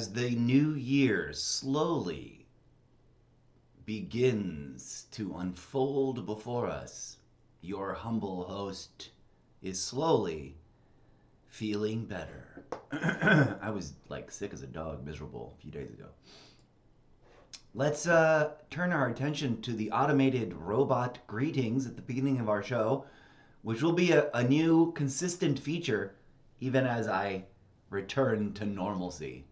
as the new year slowly begins to unfold before us, your humble host is slowly feeling better. I was like sick as a dog, miserable a few days ago. Let's turn our attention to the automated robot greetings at the beginning of our show, which will be a new consistent feature even as I return to normalcy.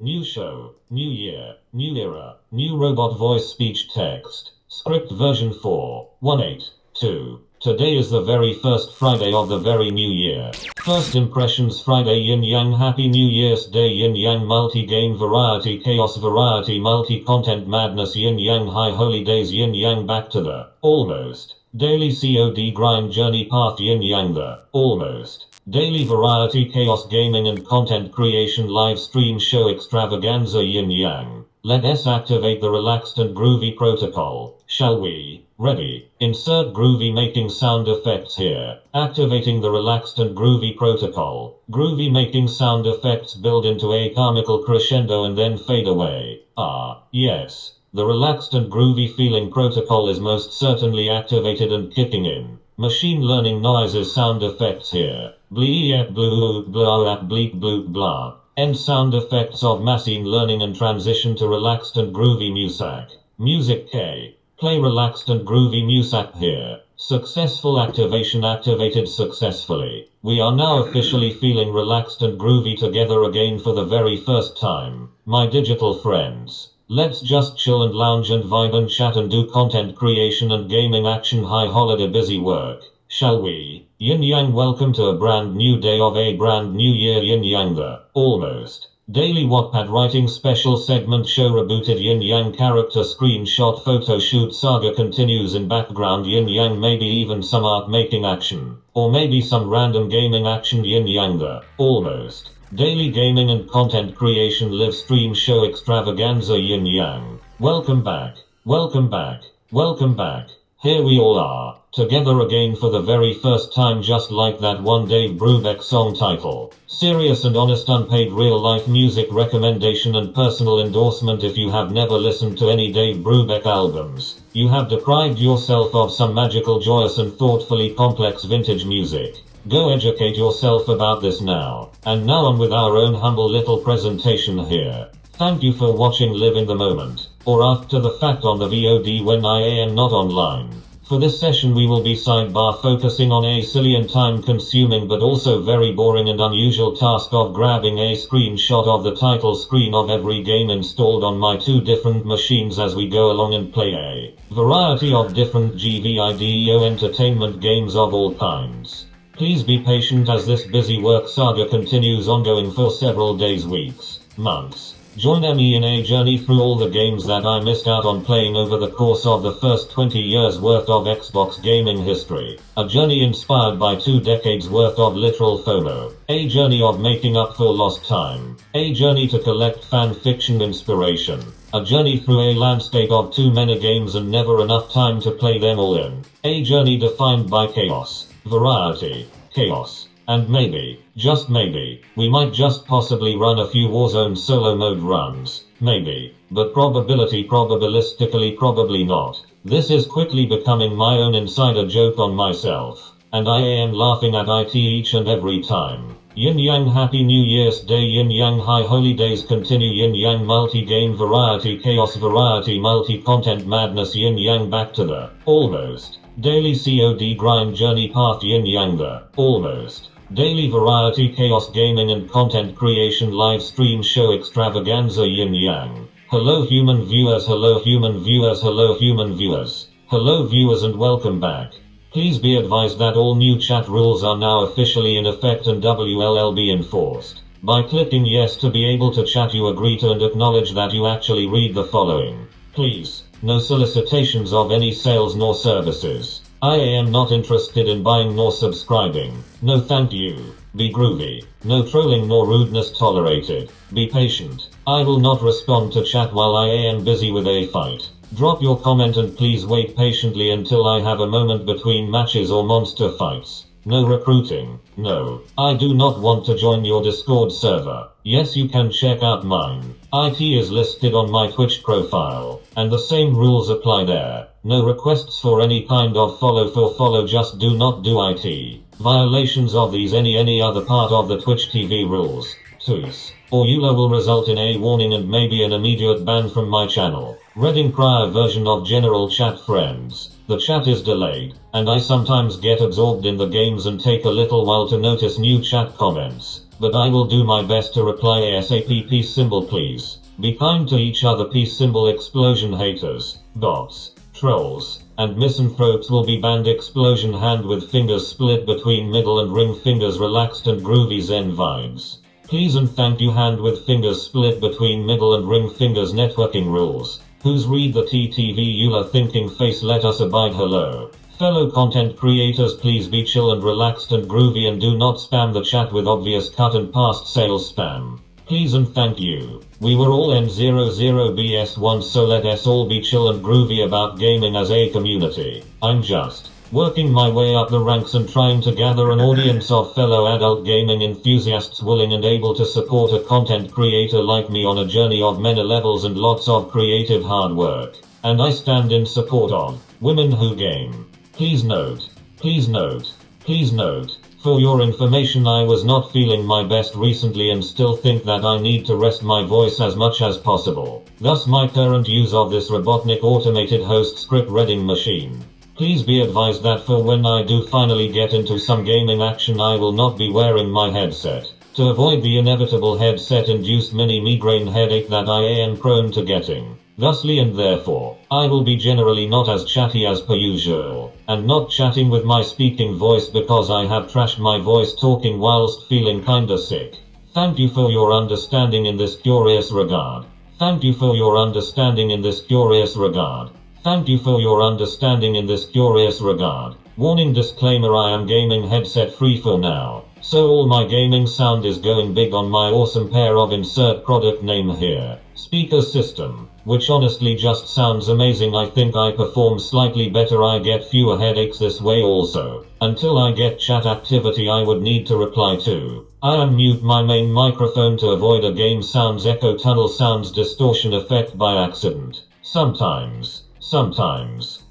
New show, new year, new era, new robot voice speech text, script version 4.182. Today is the very first Friday of the very new year. First impressions Friday yin yang happy new year's day yin yang multi-game variety chaos variety multi-content madness yin yang high holy days yin yang back to the almost daily COD grind journey path yin yang the almost daily variety chaos gaming and content creation live stream show extravaganza yin yang. Let us activate the relaxed and groovy protocol, shall we? Ready. Insert groovy making sound effects here. Activating the relaxed and groovy protocol. Groovy making sound effects build into a comical crescendo and then fade away. Ah, yes. The relaxed and groovy feeling protocol is most certainly activated and kicking in. Machine learning noises sound effects here. Bleep blue blah bleep blue blah. End sound effects of machine learning and transition to relaxed and groovy music. Music K. Play relaxed and groovy music here. Successful activation activated successfully. We are now officially feeling relaxed and groovy together again for the very first time. My digital friends. Let's just chill and lounge and vibe and chat and do content creation and gaming action high holiday busy work. Shall we? Yin Yang welcome to a brand new day of a brand new year Yin Yang the almost daily Wattpad writing special segment show rebooted Yin Yang character screenshot photo shoot saga continues in background Yin Yang maybe even some art making action. Or maybe some random gaming action Yin Yang the almost daily gaming and content creation live stream show extravaganza Yin Yang. Welcome back. Welcome back. Welcome back. Here we all are, together again for the very first time just like that one Dave Brubeck song title. Serious and honest unpaid real-life music recommendation and personal endorsement. If you have never listened to any Dave Brubeck albums, you have deprived yourself of some magical, joyous and thoughtfully complex vintage music. Go educate yourself about this now. And now on with our own humble little presentation here. Thank you for watching Live in the Moment, or after the fact on the VOD when I am not online. For this session we will be sidebar focusing on a silly and time consuming but also very boring and unusual task of grabbing a screenshot of the title screen of every game installed on my two different machines as we go along and play a variety of different GVIDEO entertainment games of all kinds. Please be patient as this busy work saga continues ongoing for several days, weeks, months. Join me in a journey through all the games that I missed out on playing over the course of the first 20 years worth of Xbox gaming history. A journey inspired by 2 decades worth of literal FOMO. A journey of making up for lost time. A journey to collect fan fiction inspiration. A journey through a landscape of too many games and never enough time to play them all in. A journey defined by chaos, variety, chaos. And maybe, just maybe, we might just possibly run a few Warzone solo mode runs. Maybe. But probabilistically probably not. This is quickly becoming my own insider joke on myself. And I am laughing at it each and every time. Yin Yang Happy New Year's Day Yin Yang High Holy Days continue Yin Yang multi-game variety chaos variety multi-content madness Yin Yang back to the almost daily COD grind journey path Yin Yang the almost daily variety chaos gaming and content creation live stream show extravaganza Yin Yang. Hello human viewers, hello human viewers, hello human viewers. Hello viewers and welcome back. Please be advised that all new chat rules are now officially in effect and will be enforced. By clicking yes to be able to chat you agree to and acknowledge that you actually read the following. Please, no solicitations of any sales nor services. I am not interested in buying nor subscribing. No thank you. Be groovy. No trolling nor rudeness tolerated. Be patient. I will not respond to chat while I am busy with a fight. Drop your comment and please wait patiently until I have a moment between matches or monster fights. No recruiting. No. I do not want to join your Discord server. Yes, you can check out mine. IT is listed on my Twitch profile, and the same rules apply there. No requests for any kind of follow, just do not do IT. Violations of these any other part of the Twitch TV rules. Tooth or EULA will result in a warning and maybe an immediate ban from my channel. Reading prior version of general chat friends. The chat is delayed, and I sometimes get absorbed in the games and take a little while to notice new chat comments. But I will do my best to reply ASAP. Peace symbol please. Be kind to each other. Peace symbol. Explosion haters, bots, trolls, and misanthropes will be banned. Explosion hand with fingers split between middle and ring fingers. Relaxed and groovy zen vibes. Please and thank you. Hand with fingers split between middle and ring fingers. Networking rules. Who's read the TTV EULA thinking face? Let us abide. Hello. Fellow content creators, please be chill and relaxed and groovy and do not spam the chat with obvious cut and past sales spam. Please and thank you. We were all N00BS once, so let us all be chill and groovy about gaming as a community. I'm just working my way up the ranks and trying to gather an audience of fellow adult gaming enthusiasts willing and able to support a content creator like me on a journey of many levels and lots of creative hard work. And I stand in support of women who game. Please note, please note, please note, for your information, I was not feeling my best recently and still think that I need to rest my voice as much as possible. Thus my current use of this Robotnik automated host script reading machine. Please be advised that for when I do finally get into some gaming action, I will not be wearing my headset, to avoid the inevitable headset-induced mini migraine headache that I am prone to getting. Thusly and therefore, I will be generally not as chatty as per usual, and not chatting with my speaking voice because I have trashed my voice talking whilst feeling kinda sick. Thank you for your understanding in this curious regard. Thank you for your understanding in this curious regard. Thank you for your understanding in this curious regard. Warning disclaimer: I am gaming headset free for now, so all my gaming sound is going big on my awesome pair of insert product name here speaker system, which honestly just sounds amazing. I think I perform slightly better. I get fewer headaches this way also. Until I get chat activity I would need to reply to. I unmute my main microphone to avoid a game sounds echo tunnel sounds distortion effect by accident. Sometimes,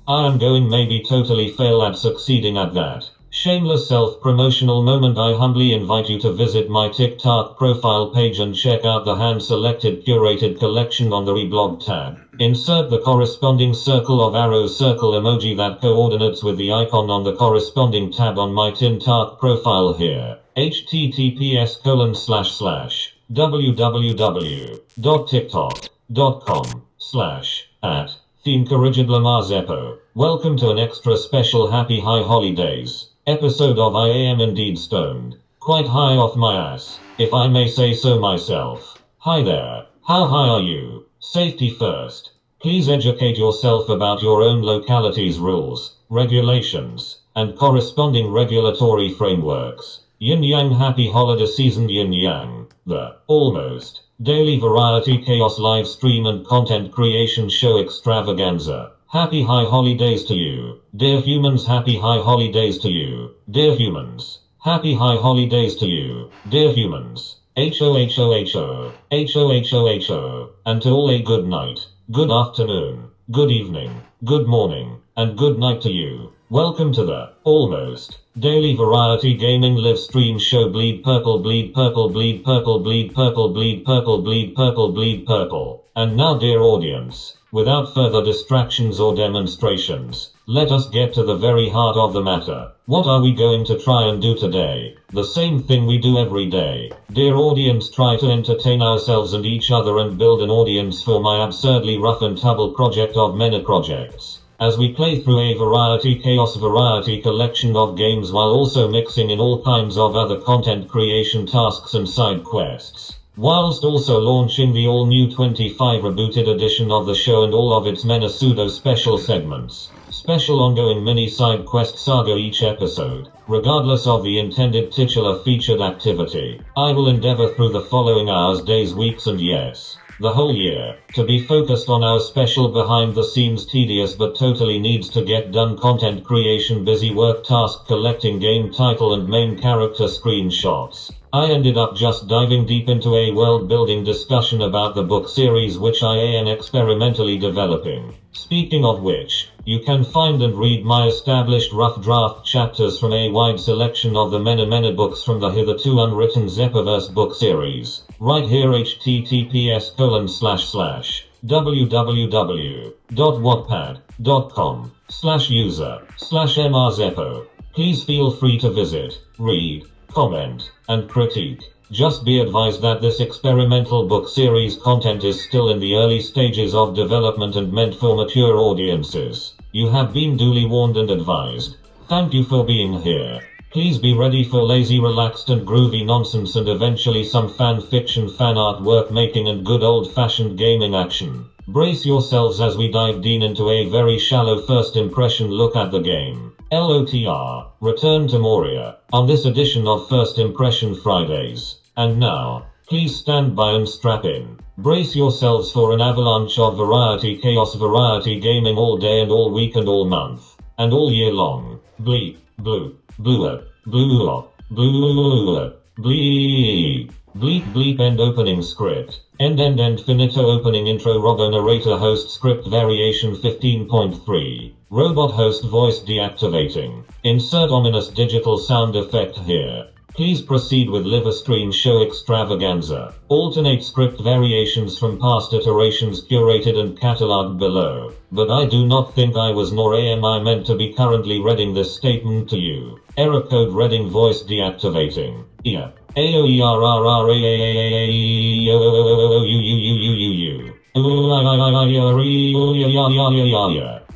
I am going maybe totally fail at succeeding at that. Shameless self-promotional moment: I humbly invite you to visit my TikTok profile page and check out the hand-selected curated collection on the reblog tab. Insert the corresponding circle of arrows circle emoji that coordinates with the icon on the corresponding tab on my TikTok profile here. https://www.tiktok.com/@TheIncorrigibleMarzeppo. Welcome to an extra special Happy High Holidays episode of I Am Indeed Stoned. Quite high off my ass, if I may say so myself. Hi there, how high are you? Safety first. Please educate yourself about your own locality's rules, regulations, and corresponding regulatory frameworks. Yin Yang Happy Holiday Season. Yin Yang, the almost daily variety chaos live stream and content creation show Extravaganza. Happy high holidays to you, dear humans. Happy high holidays to you, dear humans. Happy high holidays to you, dear humans. HOHOHO, HOHOHO, and to all a good night, good afternoon, good evening, good morning, and good night to you. Welcome to the almost daily variety gaming live stream show. Bleed purple, bleed purple, bleed purple, bleed purple, bleed purple, bleed purple, bleed purple. And now, dear audience, without further distractions or demonstrations, let us get to the very heart of the matter. What are we going to try and do today? The same thing we do every day. Dear audience, try to entertain ourselves and each other and build an audience for my absurdly rough and tumble project of many projects. As we play through a variety chaos variety collection of games while also mixing in all kinds of other content creation tasks and side quests. Whilst also launching the all-new 25 rebooted edition of the show and all of its many pseudo-special segments. Special ongoing mini-side quest saga each episode. Regardless of the intended titular featured activity, I will endeavor through the following hours, days, weeks, and yes, the whole year, to be focused on our special behind-the-scenes tedious but totally needs to get done content creation busy work task collecting game title and main character screenshots. I ended up just diving deep into a world-building discussion about the book series which I am experimentally developing. Speaking of which, you can find and read my established rough draft chapters from a wide selection of the many books from the hitherto unwritten Zeppoverse book series. Right here https://www.wattpad.com/user/mrzeppo. Please feel free to visit, read, comment, and critique. Just be advised that this experimental book series content is still in the early stages of development and meant for mature audiences. You have been duly warned and advised. Thank you for being here. Please be ready for lazy, relaxed and groovy nonsense and eventually some fan fiction, fan art, work making and good old-fashioned gaming action. Brace yourselves as we dive deep into a very shallow first impression look at the game. LOTR, Return to Moria, on this edition of First Impression Fridays. And now, please stand by and strap in. Brace yourselves for an avalanche of variety chaos, variety gaming all day and all week and all month. And all year long. Bleep, bloop, bluer, bluer, bluer, bleep. Bleep bleep end opening script. End finito opening intro robo narrator host script variation 15.3. Robot host voice deactivating. Insert ominous digital sound effect here. Please proceed with live stream show Extravaganza. Alternate script variations from past iterations curated and catalogued below. But I do not think I was nor am I meant to be currently reading this statement to you. Error code reading voice deactivating. Yeah.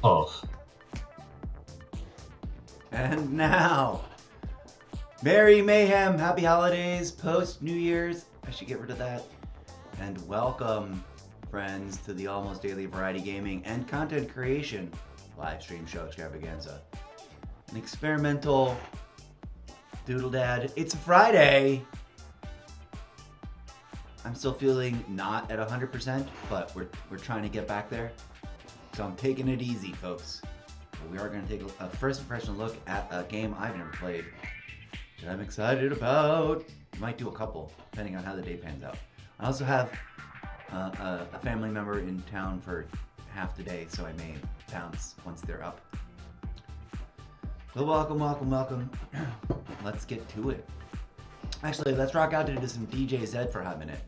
Off. And now, Merry Mayhem, Happy Holidays, post New Year's. I should get rid of that. And welcome, friends, to the almost daily variety gaming and content creation live stream show Extravaganza. An experimental doodle dad. It's Friday. I'm still feeling not at 100%, but we're trying to get back there. So I'm taking it easy, folks. But we are going to take a first impression look at a game I've never played that I'm excited about. Might do a couple, depending on how the day pans out. I also have a family member in town for half the day, so I may bounce once they're up. Well, welcome. Let's get to it. Actually, let's rock out to some DJ Zed for a hot minute.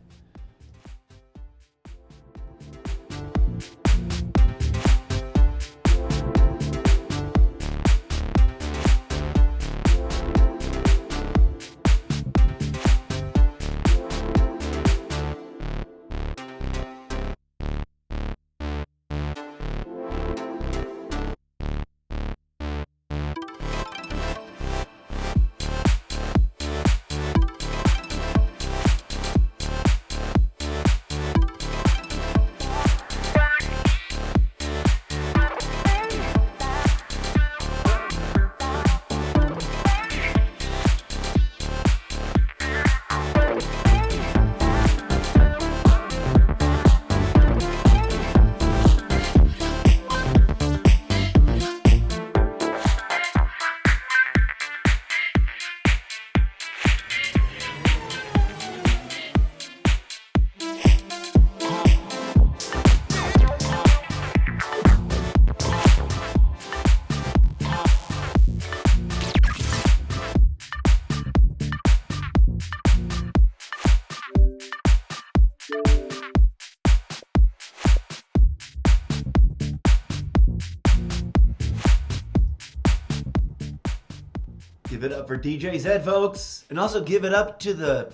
Give it up for DJ Zed, folks, and also give it up to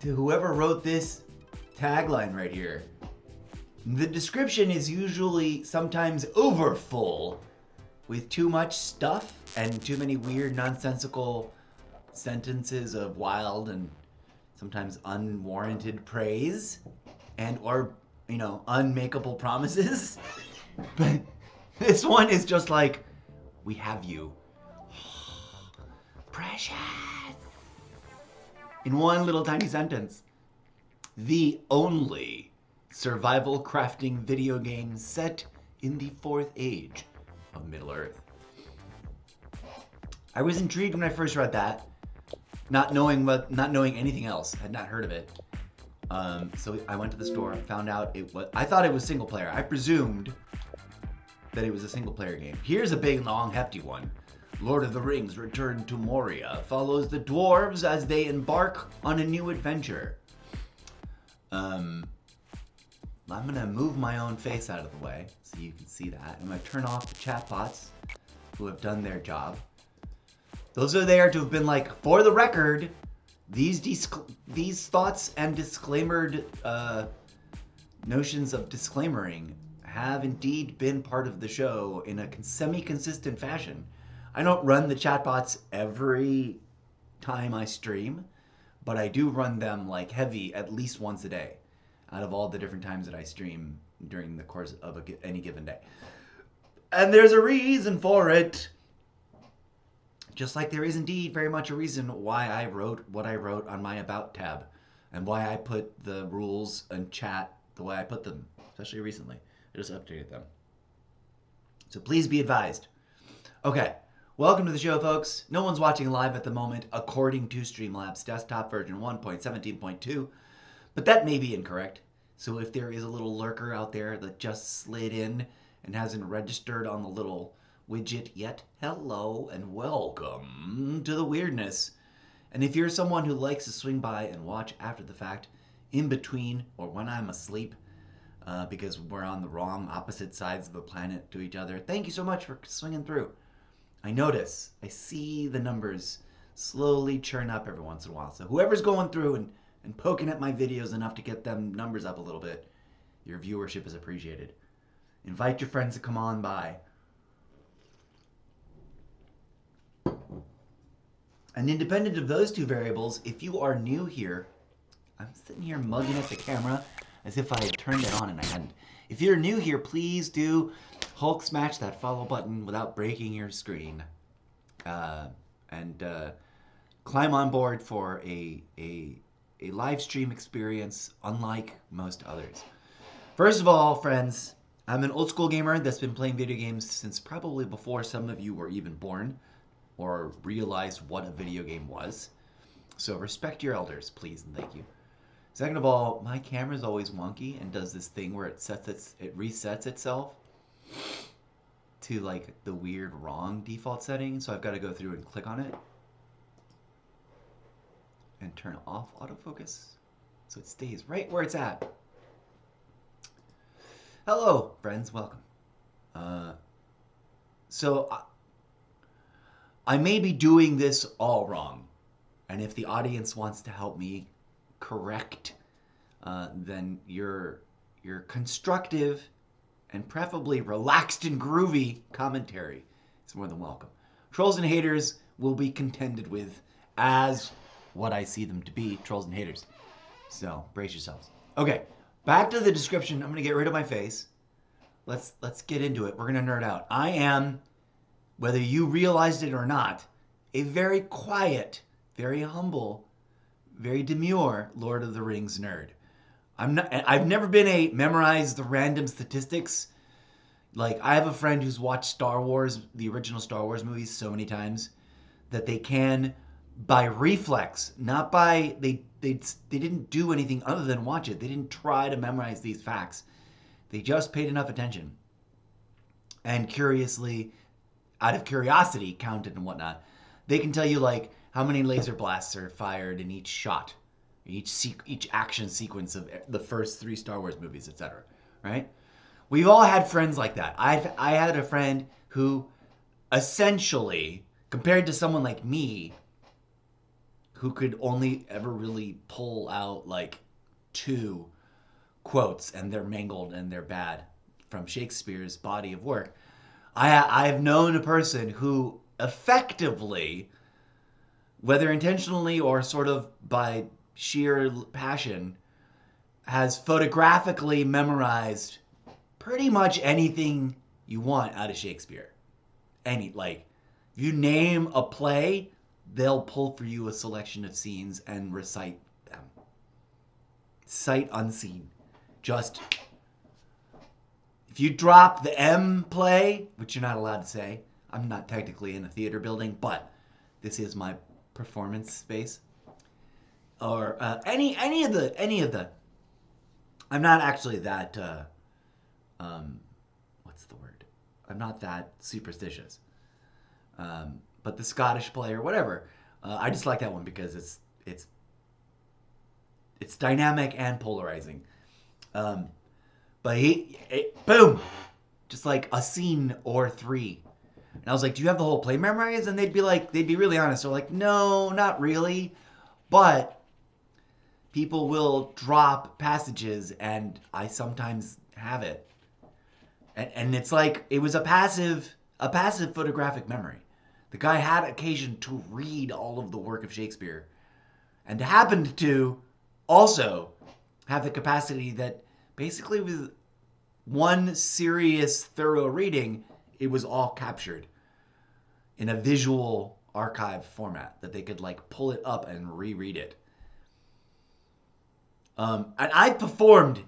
whoever wrote this tagline right here. The description is usually sometimes overfull with too much stuff and too many weird, nonsensical sentences of wild and sometimes unwarranted praise and or unmakeable promises. But this one is just like, we have you. Precious. In one little tiny sentence. the only survival crafting video game set in the fourth age of Middle Earth. I was intrigued when I first read that, not knowing anything else, had not heard of it. So I went to the store and found out I thought it was single player. I presumed that it was a single player game. Here's a big, long, hefty one. Lord of the Rings: Return to Moria follows the dwarves as they embark on a new adventure. I'm gonna move my own face out of the way so you can see that. I'm gonna turn off the chatbots who have done their job. Those are there to have been like, for the record, these thoughts and disclaimered notions of disclaimering have indeed been part of the show in a semi-consistent fashion. I don't run the chatbots every time I stream, but I do run them like heavy at least once a day out of all the different times that I stream during the course of any given day. And there's a reason for it. Just like there is indeed very much a reason why I wrote what I wrote on my About tab and why I put the rules in chat the way I put them, especially recently. I just updated them. So please be advised. Okay, welcome to the show, folks. No one's watching live at the moment, according to Streamlabs desktop version 1.17.2, but that may be incorrect. So if there is a little lurker out there that just slid in and hasn't registered on the little widget yet, hello and welcome to the weirdness. And if you're someone who likes to swing by and watch after the fact, in between or when I'm asleep, because we're on the wrong opposite sides of the planet to each other, thank you so much for swinging through. I see the numbers slowly churn up every once in a while. So whoever's going through and poking at my videos enough to get them numbers up a little bit, your viewership is appreciated. Invite your friends to come on by. And independent of those two variables, if you are new here, I'm sitting here mugging at the camera as if I had turned it on and I hadn't. If you're new here, please do Hulk smash that follow button without breaking your screen. And climb on board for a live stream experience unlike most others. First of all, friends, I'm an old school gamer that's been playing video games since probably before some of you were even born or realized what a video game was. So respect your elders, please, and thank you. Second of all, my camera's always wonky and does this thing where it resets itself to like the weird wrong default setting. So I've got to go through and click on it and turn off autofocus so it stays right where it's at. Hello, friends, welcome. So I may be doing this all wrong, and if the audience wants to help me correct, then your constructive and preferably relaxed and groovy commentary is more than welcome. Trolls and haters will be contended with as what I see them to be, trolls and haters. So brace yourselves. Okay, back to the description. I'm gonna get rid of my face. Let's get into it. We're gonna nerd out. I am, whether you realized it or not, a very quiet, very humble, very demure Lord of the Rings nerd. I've never been a memorize the random statistics. Like, I have a friend who's watched Star Wars, the original Star Wars movies, so many times that they can, by reflex, not by, they didn't do anything other than watch it. They didn't try to memorize these facts. They just paid enough attention and curiously, out of curiosity, counted and whatnot. They can tell you like how many laser blasts are fired in each shot, each action sequence of the first 3 Star Wars movies, etc. Right? We've all had friends like that. I had a friend who essentially, compared to someone like me, who could only ever really pull out like 2 quotes and they're mangled and they're bad from Shakespeare's body of work. I've known a person who effectively, whether intentionally or sort of by sheer passion, has photographically memorized pretty much anything you want out of Shakespeare. If you name a play, they'll pull for you a selection of scenes and recite them. Sight unseen. Just, if you drop the M play, which you're not allowed to say, I'm not technically in a theater building, but this is my performance space. Or any of the. I'm not actually that. What's the word? I'm not that superstitious. But the Scottish play or whatever, I just like that one because it's dynamic and polarizing. But boom, just like a scene or three. And I was like, do you have the whole play memorized? And they'd be really honest. They're like, no, not really. But people will drop passages, and I sometimes have it. And it's like, it was a passive photographic memory. The guy had occasion to read all of the work of Shakespeare and happened to also have the capacity that basically with one serious, thorough reading, it was all captured in a visual archive format that they could like pull it up and reread it. And I performed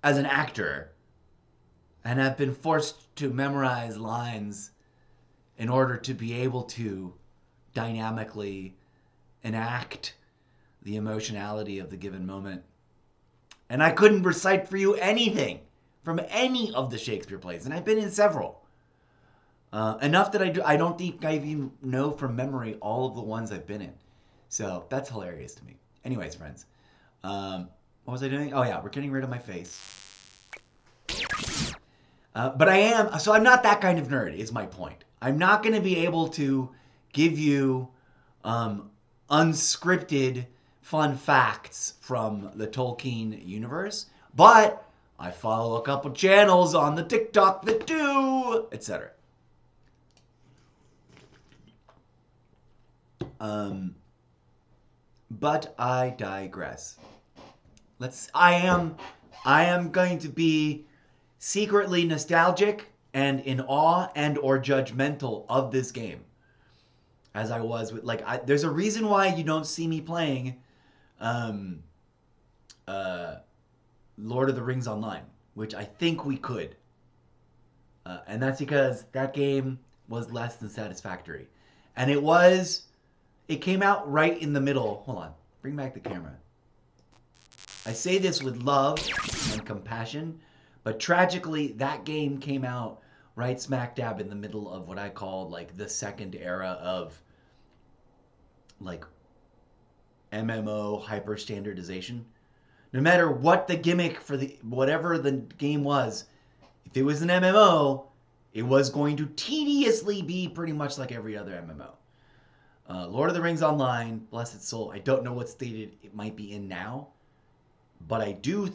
as an actor and have been forced to memorize lines in order to be able to dynamically enact the emotionality of the given moment. And I couldn't recite for you anything from any of the Shakespeare plays, and I've been in several. Enough that I don't think I even know from memory all of the ones I've been in. So that's hilarious to me. Anyways, friends, what was I doing? Oh yeah, we're getting rid of my face. But I am, so I'm not that kind of nerd, is my point. I'm not going to be able to give you unscripted fun facts from the Tolkien universe, but I follow a couple channels on the TikTok that do, etc. But I digress. I am going to be secretly nostalgic and in awe and or judgmental of this game, as I was with there's a reason why you don't see me playing Lord of the Rings Online, which I think we could, and that's because that game was less than satisfactory, and it came out right in the middle. Hold on, bring back the camera. I say this with love and compassion, but tragically, that game came out right smack dab in the middle of what I call like the second era of like MMO hyper standardization. No matter what the gimmick for whatever the game was, if it was an MMO, it was going to tediously be pretty much like every other MMO. Lord of the Rings Online, bless its soul, I don't know what state it might be in now, but I do.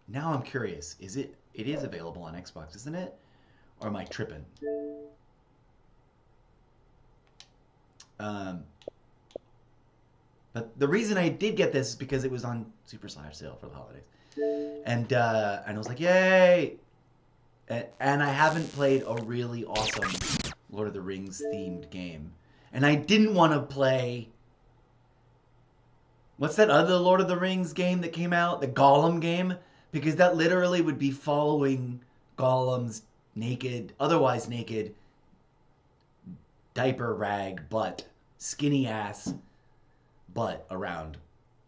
Now I'm curious. It is available on Xbox, isn't it? Or am I tripping? But the reason I did get this is because it was on Super Slash sale for the holidays, and I was like, yay! And I haven't played a really awesome Lord of the Rings themed game, and I didn't want to play. What's that other Lord of the Rings game that came out? The Gollum game? Because that literally would be following Gollum's otherwise naked, diaper rag butt, skinny ass butt around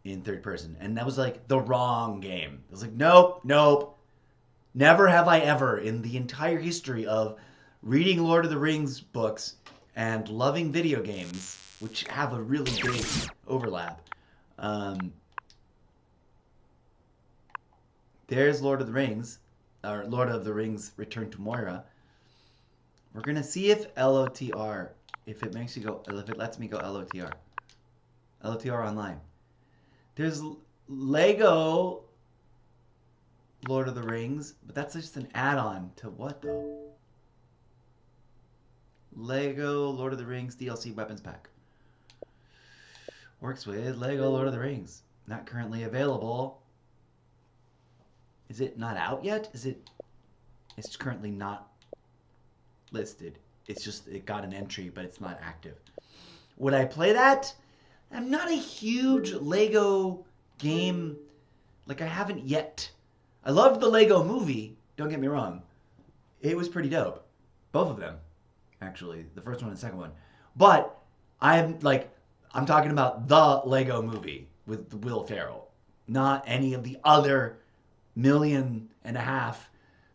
in third person. And that was like the wrong game. I was like, nope. Never have I ever in the entire history of reading Lord of the Rings books and loving video games, which have a really big overlap. There's Lord of the Rings, or Lord of the Rings Return to Moria. We're gonna see if LOTR, if it lets me go LOTR. LOTR online. There's Lego Lord of the Rings, but that's just an add-on to what though? Lego Lord of the Rings DLC Weapons Pack. Works with Lego Lord of the Rings. Not currently available. Is it not out yet? It's currently not listed. It's just, it got an entry, but it's not active. Would I play that? I'm not a huge Lego game Like, I haven't yet. I loved the Lego movie, don't get me wrong. It was pretty dope. Both of them, actually. The first one and the second one. But I'm talking about the Lego movie with Will Ferrell. Not any of the other 1.5 million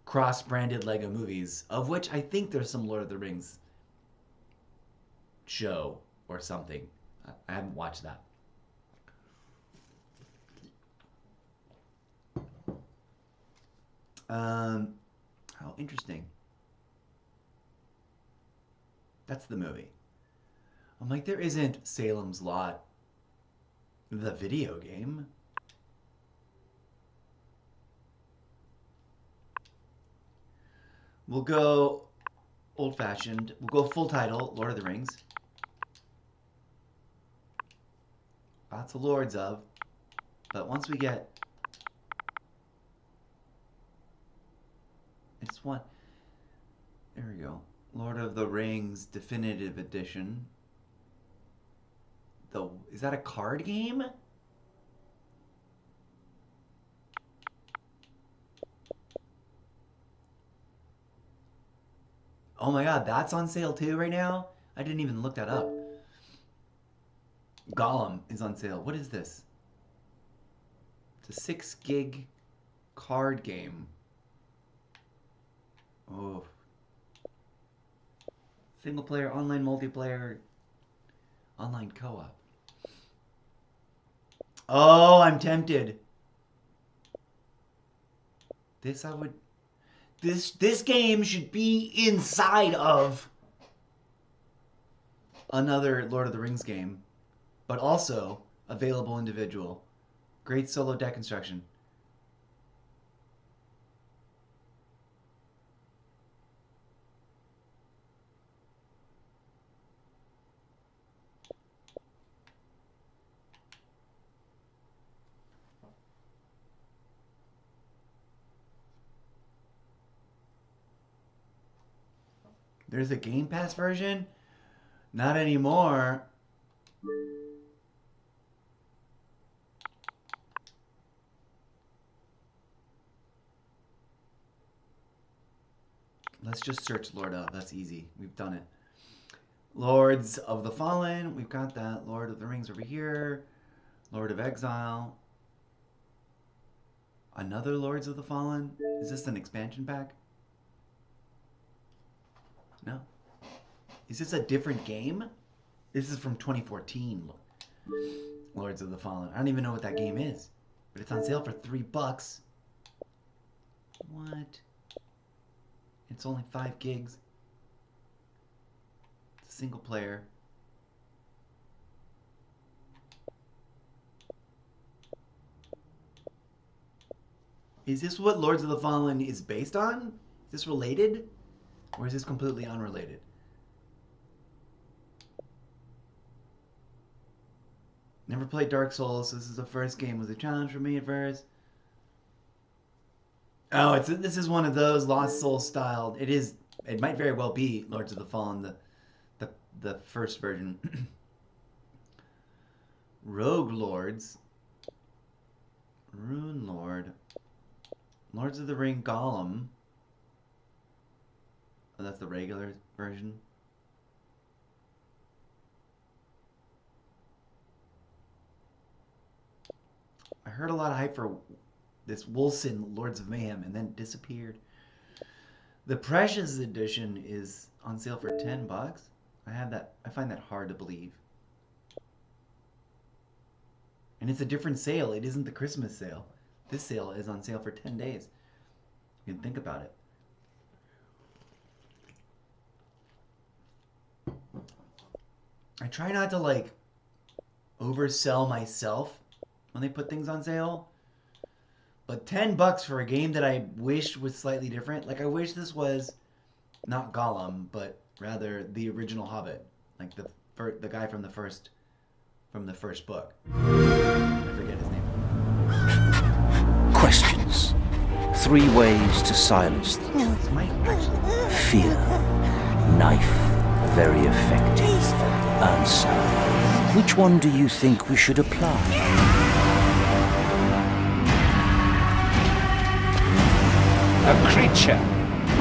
cross-branded Lego movies, of which I think there's some Lord of the Rings show or something. I haven't watched that. How interesting. That's the movie. I'm like, there isn't Salem's Lot, the video game. We'll go old-fashioned. We'll go full title, Lord of the Rings. Lots of lords of. But once we get... It's one... There we go. Lord of the Rings Definitive Edition. Is that a card game? Oh my god, that's on sale too right now? I didn't even look that up. Gollum is on sale. What is this? It's a 6 gig card game. Oh. Single player, online multiplayer, online co-op. Oh, I'm tempted. This game should be inside of another Lord of the Rings game, but also available individual. Great solo deck construction. There's a Game Pass version? Not anymore. Let's just search Lord of. That's easy. We've done it. Lords of the Fallen. We've got that. Lord of the Rings over here. Lord of Exile. Another Lords of the Fallen? Is this an expansion pack? No. Is this a different game? This is from 2014. Lords of the Fallen. I don't even know what that game is. But it's on sale for $3. What? It's only 5 gigs. It's a single player. Is this what Lords of the Fallen is based on? Is this related? Or is this completely unrelated? Never played Dark Souls, so this is the first game. Was a challenge for me at first. Oh, this is one of those Lost Souls styled. It is. It might very well be Lords of the Fallen, the first version. Rogue Lords, Rune Lord, Lords of the Ring Gollum. Oh, that's the regular version. I heard a lot of hype for this Wolfson Lords of Mayhem and then disappeared. The Precious Edition is on sale for $10. I find that hard to believe. And it's a different sale. It isn't the Christmas sale. This sale is on sale for 10 days. You can think about it. I try not to like oversell myself when they put things on sale. But $10 for a game that I wished was slightly different. Like I wish this was not Gollum, but rather the original Hobbit, like the guy from the first book. I forget his name. Questions. 3 ways to silence them. This might actually... Fear. Knife. Very effective. Answer. Which one do you think we should apply? A creature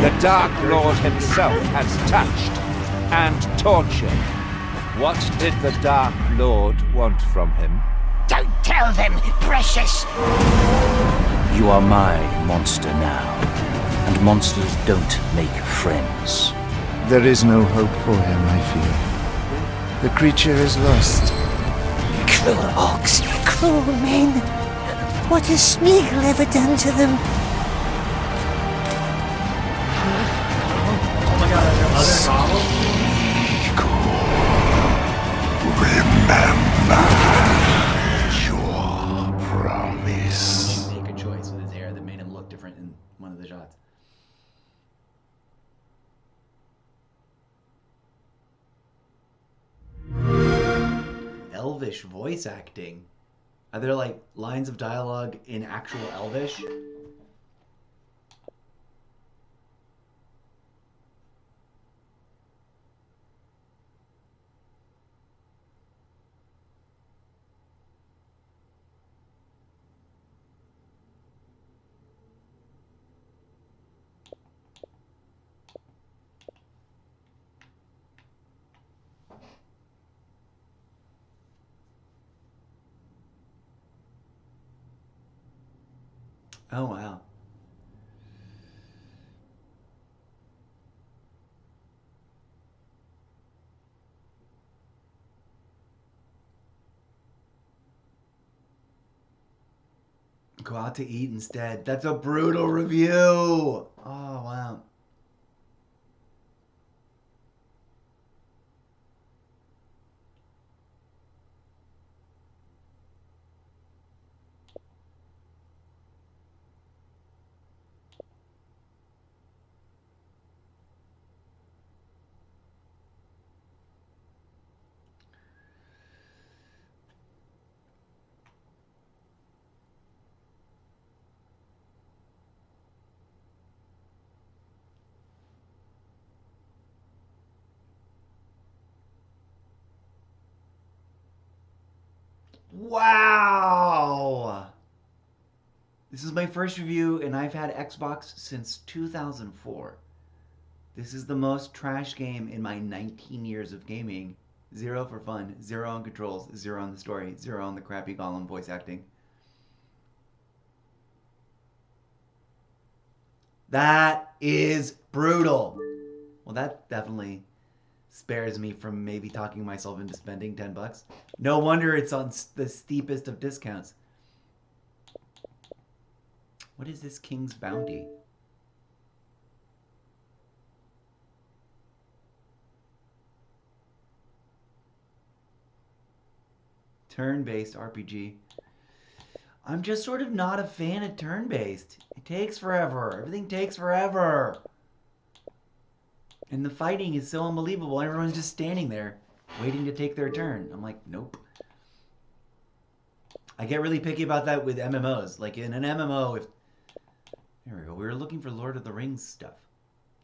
the Dark Lord himself has touched and tortured. What did the Dark Lord want from him? Don't tell them, precious! You are my monster now, and monsters don't make friends. There is no hope for him, I fear. The creature is lost. Cruel orcs, cruel men. What has Smeagol ever done to them? Oh my god, are there other novels? Remember your promise. Make a choice with his hair that made him look different in one of the shots. Elvish voice acting. Are there like lines of dialogue in actual Elvish? Oh, wow. Go out to eat instead. That's a brutal review. Oh, wow. Wow! This is my first review, and I've had Xbox since 2004. This is the most trash game in my 19 years of gaming. 0 for fun, 0 on controls, 0 on the story, 0 on the crappy Gollum voice acting. That is brutal. Well, that definitely spares me from maybe talking myself into spending $10. No wonder it's on the steepest of discounts. What is this King's Bounty? Turn-based RPG. I'm just sort of not a fan of turn-based. It takes forever. Everything takes forever. And the fighting is so unbelievable. Everyone's just standing there waiting to take their turn. I'm like, nope. I get really picky about that with MMOs. Like in an MMO, if... There we go. We were looking for Lord of the Rings stuff.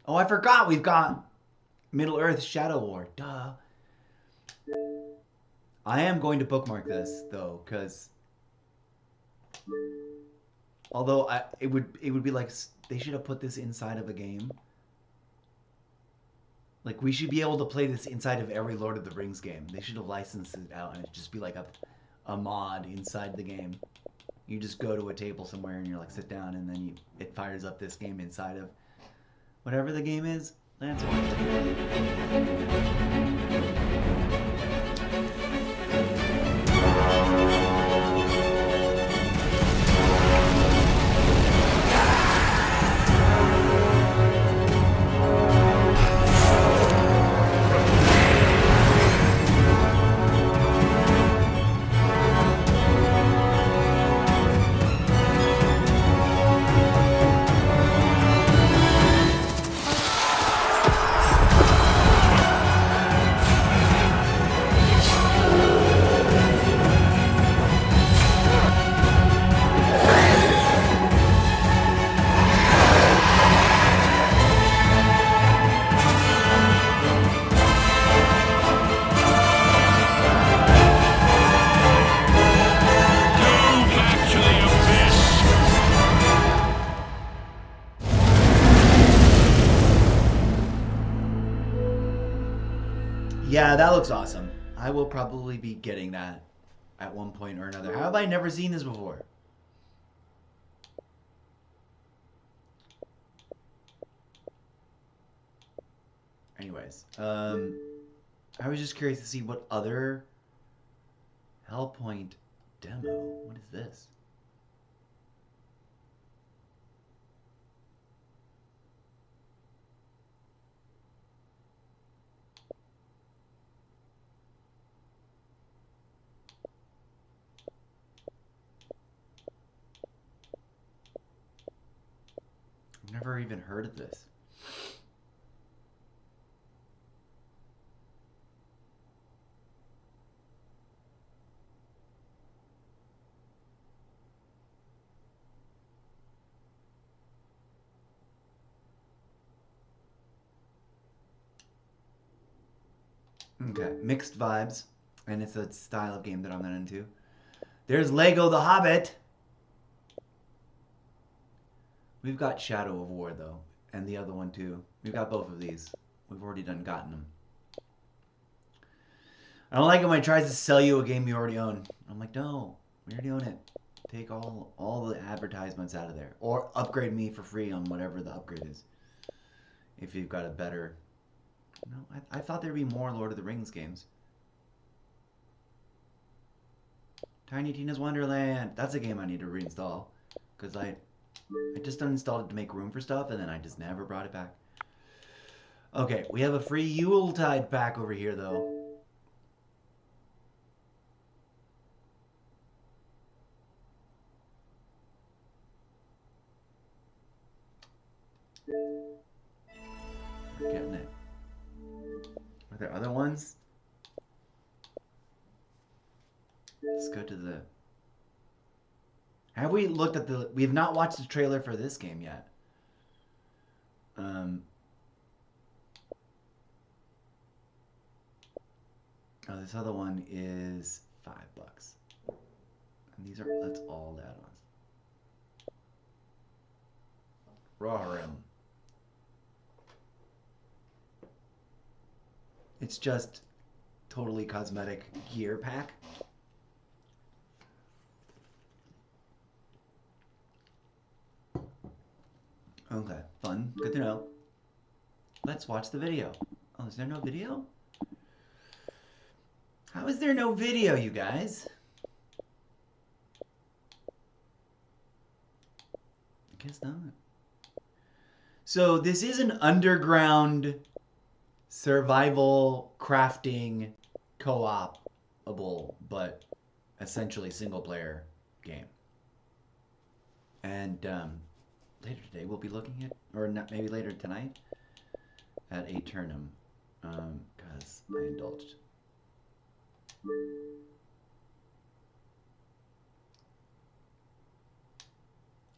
Oh, I forgot. We've got Middle-earth Shadow War. Duh. I am going to bookmark this, though, because... Although it would be like they should have put this inside of a game. Like we should be able to play this inside of every Lord of the Rings game. They should have licensed it out and it'd just be like a mod inside the game. You just go to a table somewhere and you're like sit down and then it fires up this game inside of whatever the game is. That's Yeah, that looks awesome. I will probably be getting that at one point or another. How have I never seen this before? Anyways, I was just curious to see what other Hellpoint demo. What is this? I've never even heard of this. Okay, mixed vibes, and it's a style of game that I'm not into. There's Lego the Hobbit. We've got Shadow of War, though, and the other one, too. We've got both of these. We've already gotten them. I don't like it when it tries to sell you a game you already own. I'm like, no, we already own it. Take all the advertisements out of there. Or upgrade me for free on whatever the upgrade is. If you've got a better... No, I thought there'd be more Lord of the Rings games. Tiny Tina's Wonderland. That's a game I need to reinstall. Because I just uninstalled it to make room for stuff, and then I just never brought it back. Okay, we have a free Yuletide pack over here, though. We're getting it. Are there other ones? Let's go to the... Have we looked at the... We have not watched the trailer for this game yet. Oh, this other one is $5. And these are... That's all the add-ons. Rohirrim. It's just totally cosmetic gear pack. Okay, fun. Good to know. Let's watch the video. Oh, is there no video? How is there no video, you guys? I guess not. So this is an underground survival crafting co-opable, but essentially single player game. And later today we'll be looking at, or not, maybe later tonight, at Aeternum, because I indulged.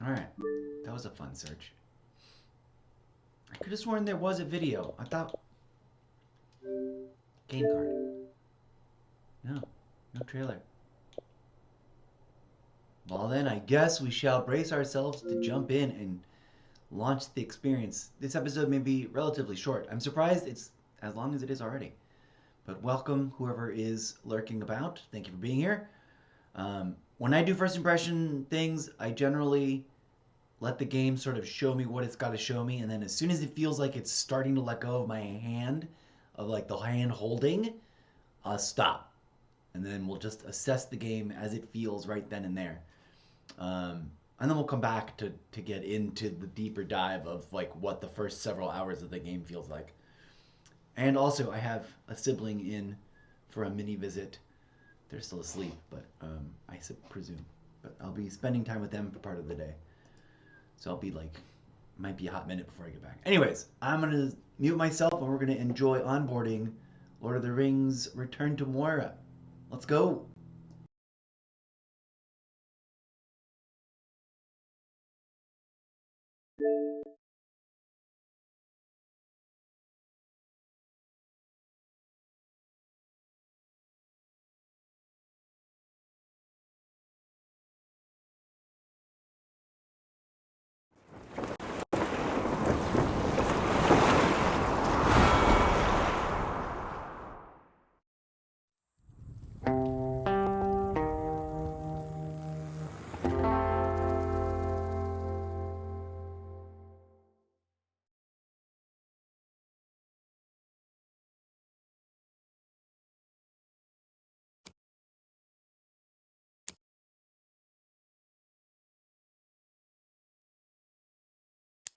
Alright, that was a fun search. I could have sworn there was a video. I thought... Game card. No, no trailer. Well then, I guess we shall brace ourselves to jump in and launch the experience. This episode may be relatively short. I'm surprised it's as long as it is already. But welcome, whoever is lurking about. Thank you for being here. When I do first impression things, I generally let the game sort of show me what it's got to show me, and then as soon as it feels like it's starting to let go of my hand, of like the hand holding, I'll stop. And then we'll just assess the game as it feels right then and there. And then we'll come back to get into the deeper dive of like what the first several hours of the game feels like. And also, I have a sibling in for a mini visit. They're still asleep, but I presume. But I'll be spending time with them for part of the day. So I'll be like, might be a hot minute before I get back. Anyways, I'm going to mute myself and we're going to enjoy onboarding Lord of the Rings Return to Moria. Let's go.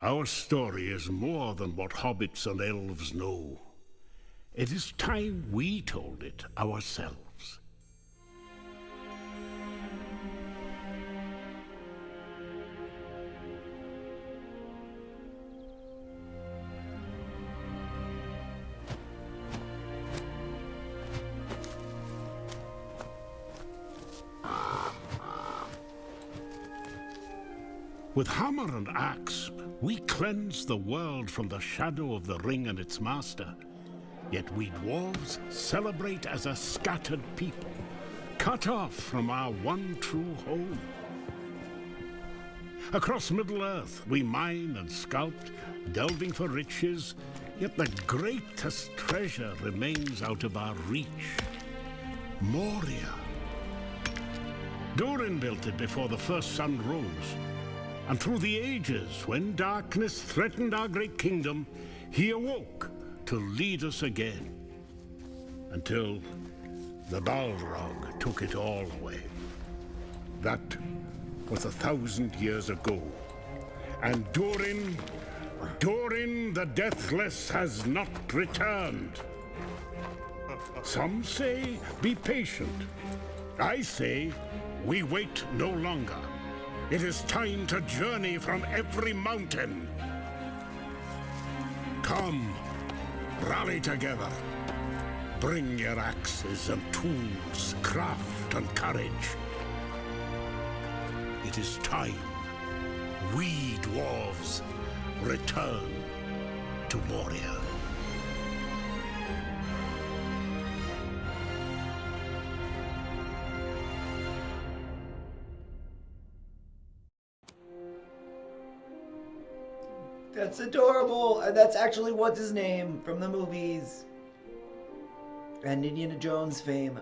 Our story is more than what hobbits and elves know. It is time we told it ourselves. With hammer and axe, we cleanse the world from the shadow of the ring and its master. Yet we dwarves celebrate as a scattered people, cut off from our one true home. Across Middle-earth, we mine and sculpt, delving for riches, yet the greatest treasure remains out of our reach. Moria. Durin built it before the first sun rose. And through the ages, when darkness threatened our great kingdom, he awoke to lead us again. Until the Balrog took it all away. That was 1,000 years ago. And Durin the Deathless has not returned. Some say, be patient. I say, we wait no longer. It is time to journey from every mountain. Come, rally together. Bring your axes and tools, craft and courage. It is time we dwarves return to Moria. That's adorable! And that's actually what's his name from the movies and Indiana Jones fame.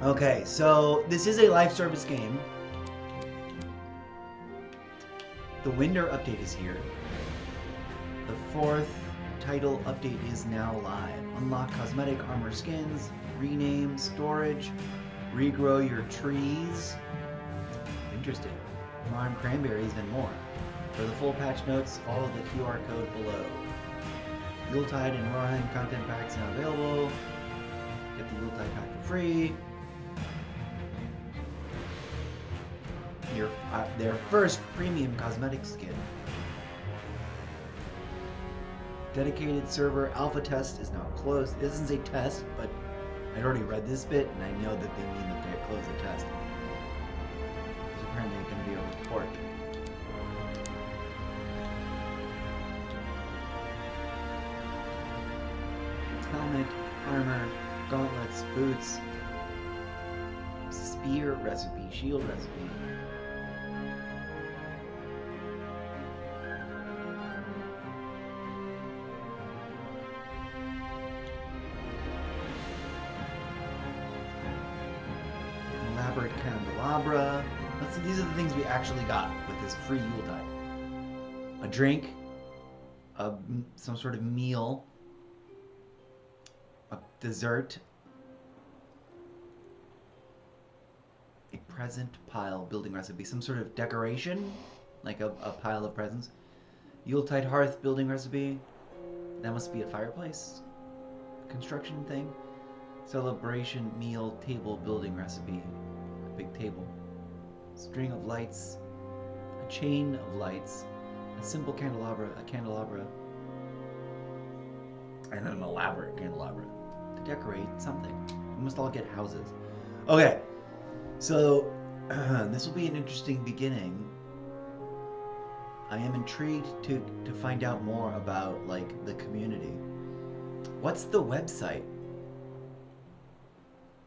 Okay, so this is a live service game. The Winter update is here. The fourth title update is now live. Unlock cosmetic armor skins, rename, storage, regrow your trees. Interesting. Farm cranberries and more. For the full patch notes, follow the QR code below. Yuletide and Rohan content packs now available. Get the Yuletide pack for free. Their first premium cosmetic skin. Dedicated server alpha test is now closed. It doesn't say test, but I'd already read this bit, and I know that they mean that they closed the test. There's apparently going to be a report. Helmet, armor, gauntlets, boots, spear recipe, shield recipe. Elaborate candelabra. These are the things we actually got with this free Yuletide. A drink, some sort of meal, a dessert, a present pile building recipe, some sort of decoration, like a pile of presents. Yuletide hearth building recipe. That must be a fireplace construction thing. Celebration meal table building recipe. A big table. String of lights, a chain of lights, a simple candelabra, and an elaborate candelabra to decorate something. We must all get houses. Okay, so this will be an interesting beginning. I am intrigued to find out more about like the community. What's the website?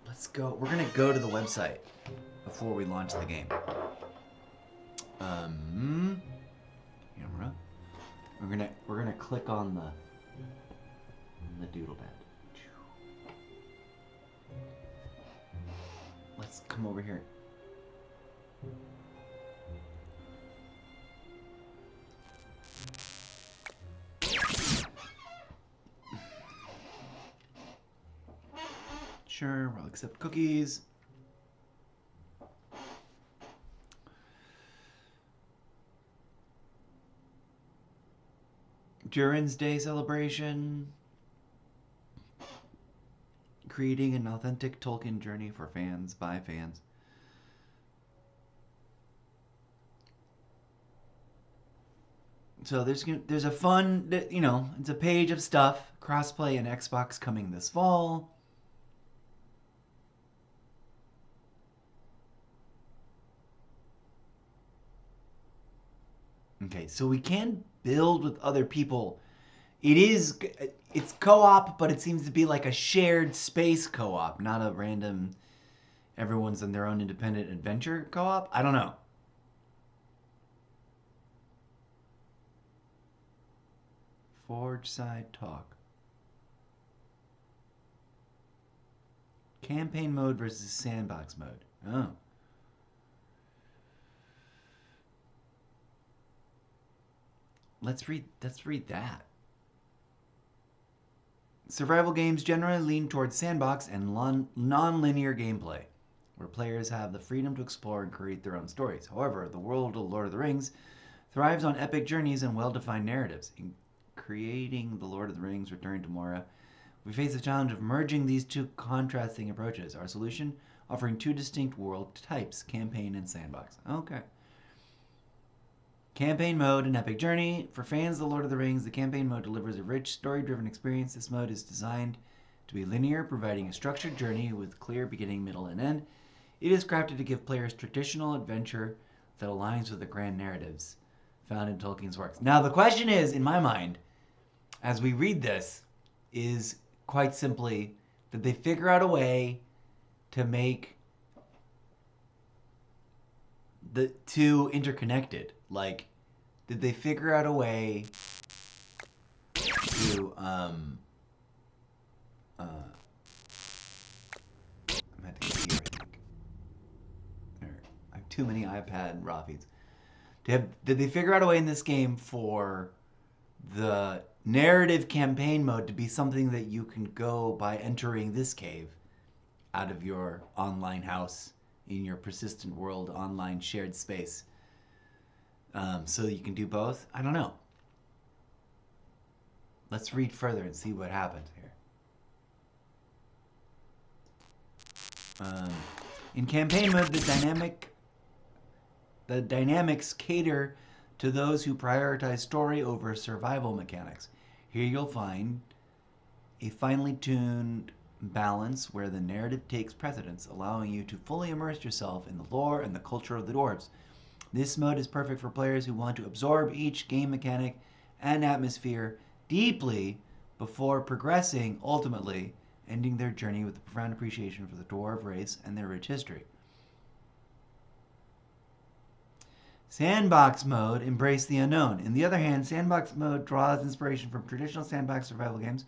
Let's go. We're gonna go to the website before we launch the game. Camera. We're gonna click on the doodle pad. Let's come over here. Sure, we'll accept cookies. Durin's Day celebration. Creating an authentic Tolkien journey for fans, by fans. So there's a fun, you know, it's a page of stuff. Crossplay and Xbox coming this fall. Okay, so we can build with other people. It's co-op, but it seems to be like a shared space co-op, not a random, everyone's on their own independent adventure co-op. I don't know. Forge side talk. Campaign mode versus sandbox mode. Oh. Let's read that. Survival games generally lean towards sandbox and non-linear gameplay, where players have the freedom to explore and create their own stories. However, the world of Lord of the Rings thrives on epic journeys and well-defined narratives. In creating the Lord of the Rings Return to Moria, we face the challenge of merging these two contrasting approaches. Our solution, offering two distinct world types, campaign and sandbox. Okay. Campaign mode and epic journey. For fans of The Lord of the Rings, the campaign mode delivers a rich, story-driven experience. This mode is designed to be linear, providing a structured journey with clear beginning, middle, and end. It is crafted to give players traditional adventure that aligns with the grand narratives found in Tolkien's works. Now, the question is, in my mind, as we read this, is quite simply that they figure out a way to make the two interconnected. Like, did they figure out a way to I'm at the computer, I think. I have too many iPad raw feeds. Did they figure out a way in this game for the narrative campaign mode to be something that you can go by entering this cave out of your online house in your persistent world online shared space? So you can do both? I don't know. Let's read further and see what happens here. In campaign mode, the dynamics cater to those who prioritize story over survival mechanics. Here you'll find a finely tuned balance where the narrative takes precedence, allowing you to fully immerse yourself in the lore and the culture of the dwarves. This mode is perfect for players who want to absorb each game mechanic and atmosphere deeply before progressing, ultimately ending their journey with a profound appreciation for the dwarf race and their rich history. Sandbox mode, embrace the unknown. On the other hand, sandbox mode draws inspiration from traditional sandbox survival games,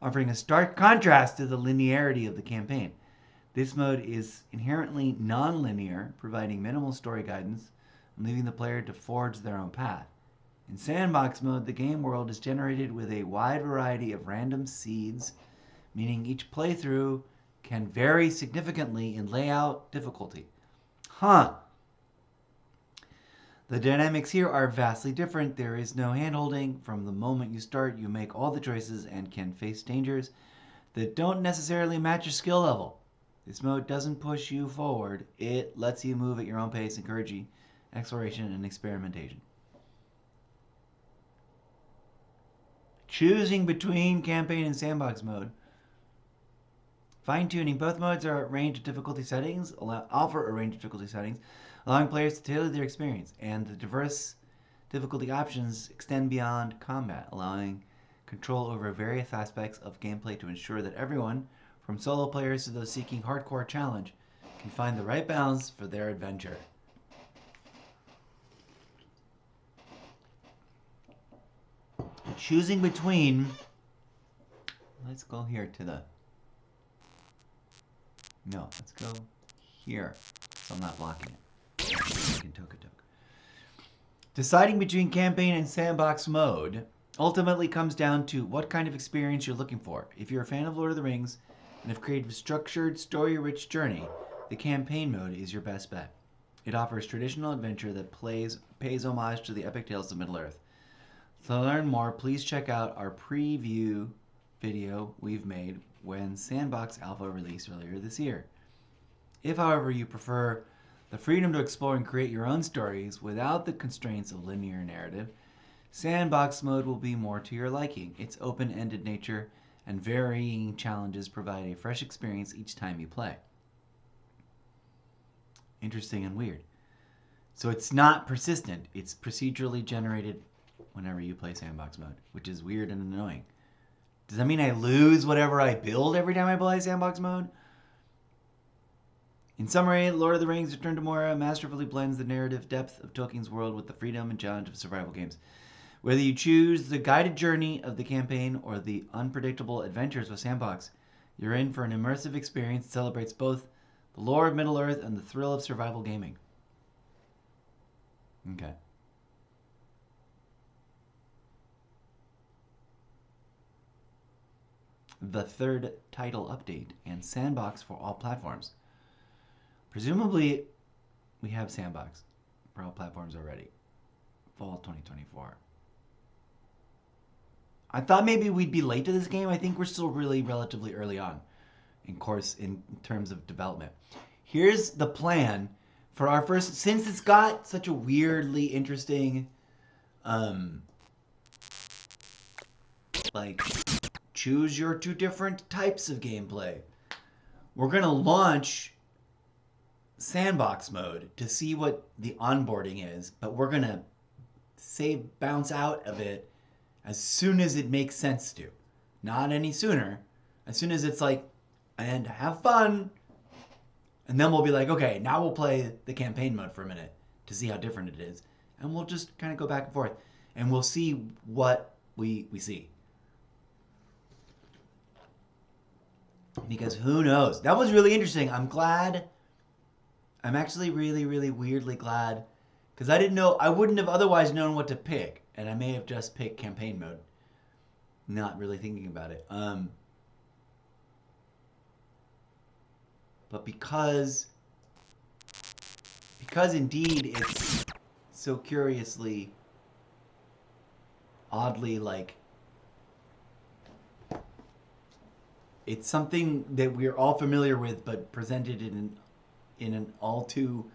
offering a stark contrast to the linearity of the campaign. This mode is inherently non-linear, providing minimal story guidance and leaving the player to forge their own path. In sandbox mode, the game world is generated with a wide variety of random seeds, meaning each playthrough can vary significantly in layout difficulty. The dynamics here are vastly different. There is no handholding. From the moment you start, you make all the choices and can face dangers that don't necessarily match your skill level. This mode doesn't push you forward. It lets you move at your own pace, encouraging exploration, and experimentation. Choosing between campaign and sandbox mode. Fine-tuning. Both modes are a range of difficulty settings, offer a range of difficulty settings, allowing players to tailor their experience, and the diverse difficulty options extend beyond combat, allowing control over various aspects of gameplay to ensure that everyone, from solo players to those seeking hardcore challenge, can find the right balance for their adventure. Choosing between, let's go here to the, no, let's go here, so I'm not blocking it. Deciding between campaign and sandbox mode ultimately comes down to what kind of experience you're looking for. If you're a fan of Lord of the Rings and have created a structured, story-rich journey, the campaign mode is your best bet. It offers traditional adventure that pays homage to the epic tales of Middle-earth. To learn more, please check out our preview video we've made when Sandbox Alpha released earlier this year. If, however, you prefer the freedom to explore and create your own stories without the constraints of linear narrative, Sandbox mode will be more to your liking. Its open-ended nature and varying challenges provide a fresh experience each time you play. Interesting and weird. So it's not persistent. It's procedurally generated whenever you play Sandbox mode, which is weird and annoying. Does that mean I lose whatever I build every time I play Sandbox mode? In summary, Lord of the Rings Return to Moria masterfully blends the narrative depth of Tolkien's world with the freedom and challenge of survival games. Whether you choose the guided journey of the campaign or the unpredictable adventures of Sandbox, you're in for an immersive experience that celebrates both the lore of Middle-earth and the thrill of survival gaming. Okay. The third title update and Sandbox for all platforms. Presumably, we have Sandbox for all platforms already. Fall 2024. I thought maybe we'd be late to this game. I think we're still really relatively early on in terms of development. Here's the plan for our first, since it's got such a weirdly interesting like choose your two different types of gameplay. We're gonna launch Sandbox mode to see what the onboarding is, but we're gonna bounce out of it as soon as it makes sense to. Not any sooner. As soon as it's like, and have fun. And then we'll be like, okay, now we'll play the campaign mode for a minute to see how different it is. And we'll just kind of go back and forth. And we'll see what we see. Because who knows? That was really interesting. I'm glad. I'm actually really, really weirdly glad. Because I didn't know, I wouldn't have otherwise known what to pick. And I may have just picked campaign mode. Not really thinking about it. But because indeed it's so curiously, oddly like, it's something that we're all familiar with, but presented in an all too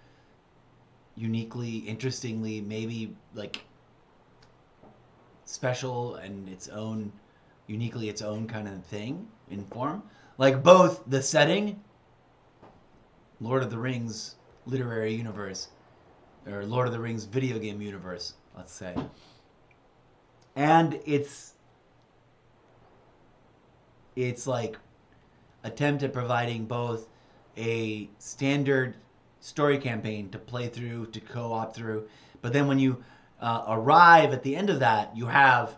uniquely, interestingly, maybe like special and uniquely its own kind of thing in form. Like both the setting, Lord of the Rings literary universe, or Lord of the Rings video game universe, let's say. And it's like attempt at providing both a standard story campaign to play through, to co-op through, but then when you arrive at the end of that, you have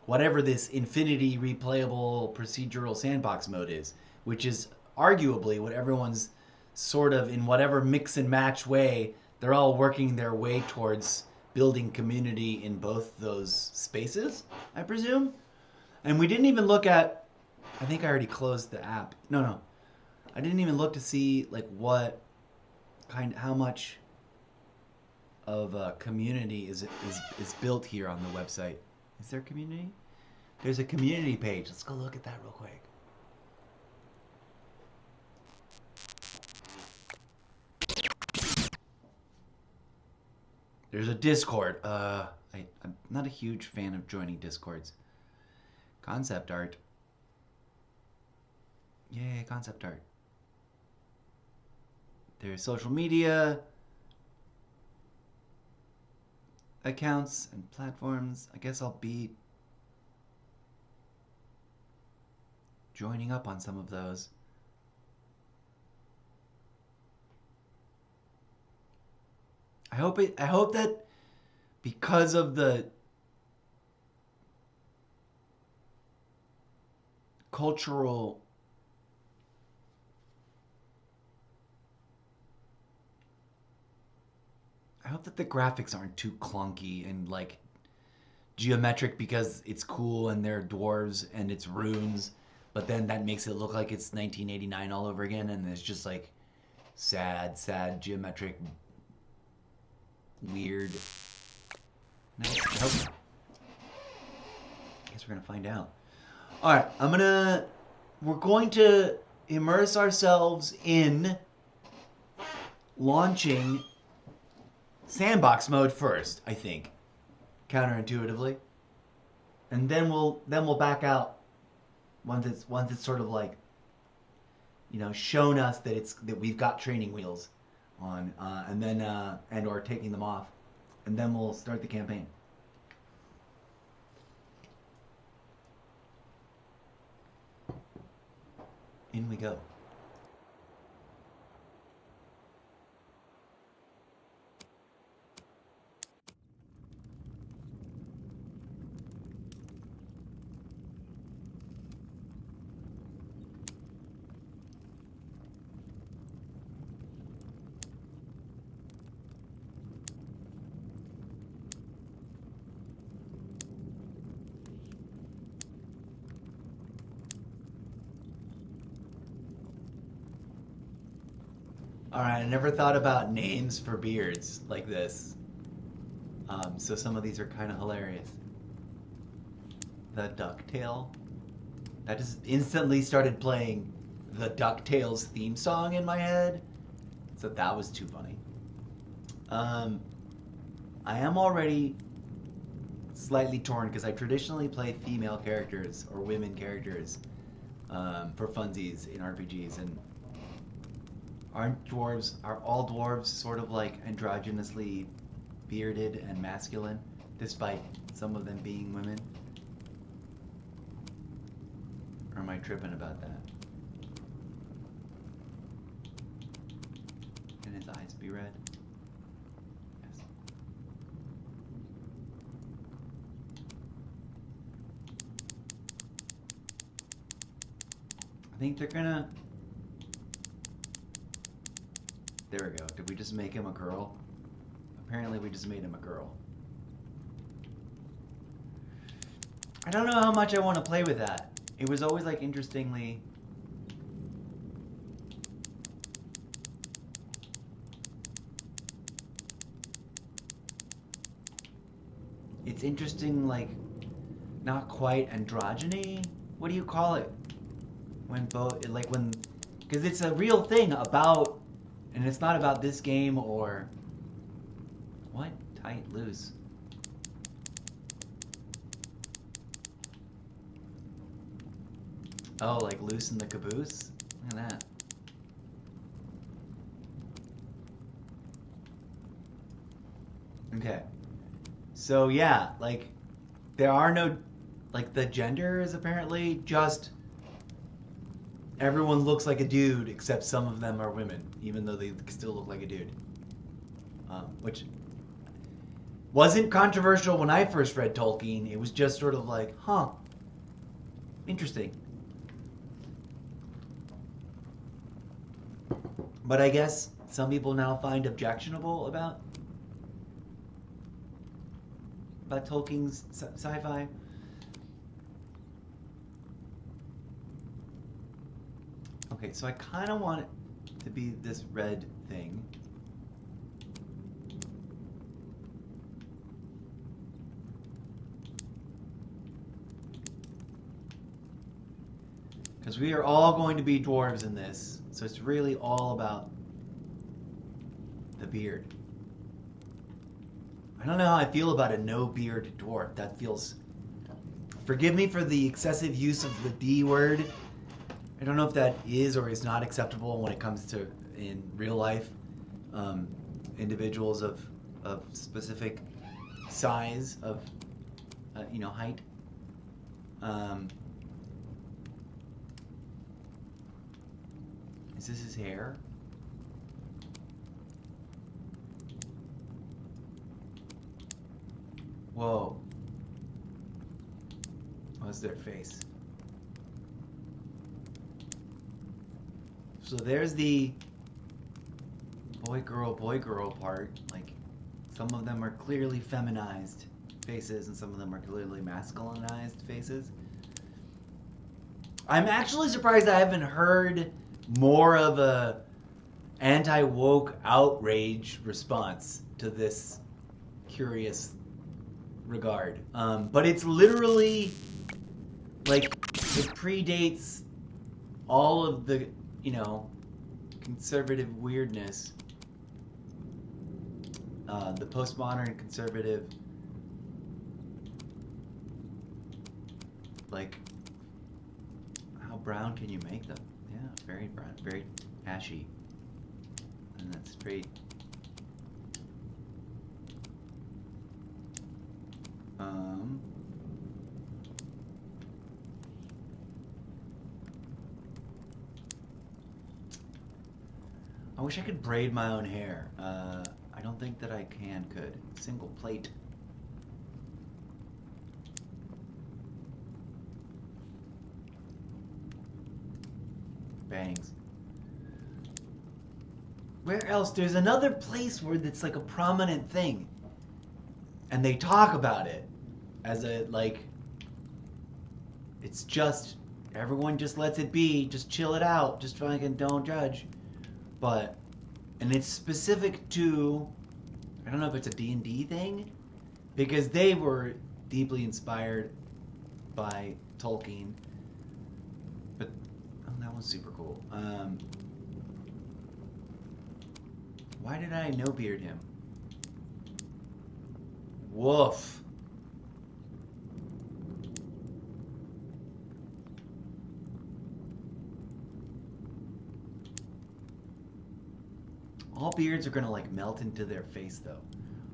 whatever this infinity replayable procedural sandbox mode is, which is arguably what everyone's sort of, in whatever mix and match way, they're all working their way towards building community in both those spaces, I presume. And we didn't even look at, I think I already closed the app. No. I didn't even look to see like how much of a community is built here on the website. Is there a community? There's a community page. Let's go look at that real quick. There's a Discord. I'm not a huge fan of joining Discords. Concept art. Yay, concept art. There's social media accounts and platforms. I guess I'll be joining up on some of those. I hope that because of the cultural I hope that the graphics aren't too clunky and like geometric because it's cool and they're dwarves and it's runes, but then that makes it look like it's 1989 all over again and it's just like sad geometric weird. No, nope. Guess we're gonna find out. All right, we're going to immerse ourselves in launching sandbox mode first, I think, counterintuitively, and then we'll back out once it's sort of like, you know, shown us that we've got training wheels on, and then and or taking them off, and then we'll start the campaign. In we go. Alright, I never thought about names for beards like this. So some of these are kind of hilarious. The Ducktail. That just instantly started playing the DuckTales theme song in my head. So that was too funny. I am already slightly torn because I traditionally play female characters or women characters for funsies in RPGs, and are all dwarves sort of like androgynously bearded and masculine, despite some of them being women? Or am I tripping about that? Can his eyes be red? Yes. I think they're gonna... There we go. Did we just make him a girl? Apparently we just made him a girl. I don't know how much I want to play with that. It was always like interestingly... It's interesting, like, not quite androgyny? What do you call it? When both, like when... Because it's a real thing about... And it's not about this game or... What? Tight, loose. Oh, like loose in the caboose? Look at that. Okay. So yeah, like, there are no... Like, the gender is apparently just... Everyone looks like a dude, except some of them are women, even though they still look like a dude. Which wasn't controversial when I first read Tolkien. It was just sort of like, huh, interesting. But I guess some people now find objectionable about Tolkien's sci-fi. Okay, so I kind of want it to be this red thing. Because we are all going to be dwarves in this, so it's really all about the beard. I don't know how I feel about a no-beard dwarf. That feels... Forgive me for the excessive use of the D word. I don't know if that is or is not acceptable when it comes to, in real life, individuals of specific size, of, height. Is this his hair? Whoa. What's their face? So there's the boy girl part. Like, some of them are clearly feminized faces and some of them are clearly masculinized faces. I'm actually surprised I haven't heard more of a anti-woke outrage response to this curious regard. But it's literally, like, it predates all of the, conservative weirdness. The postmodern conservative, like, how brown can you make them? Yeah, very brown, very ashy. And that's straight. I wish I could braid my own hair. I don't think that I could. Single plate. Bangs. Where else? There's another place where it's like a prominent thing. And they talk about it as a, like, it's just, everyone just lets it be, just chill it out, just fucking don't judge. But, and it's specific to, I don't know if it's a D&D thing, because they were deeply inspired by Tolkien. But, oh, that was super cool. Why did I no-beard him? Woof. All beards are gonna like melt into their face though.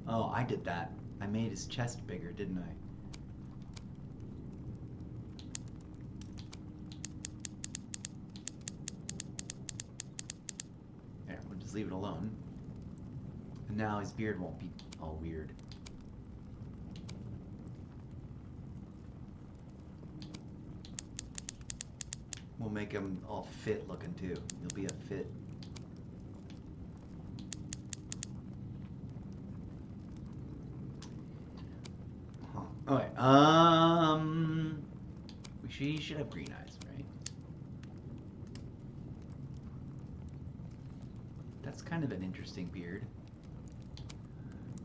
Oh, I did that. I made his chest bigger, didn't I? There, we'll just leave it alone. And now his beard won't be all weird. We'll make him all fit looking too. He'll be a fit. Alright, he should have green eyes, right? That's kind of an interesting beard.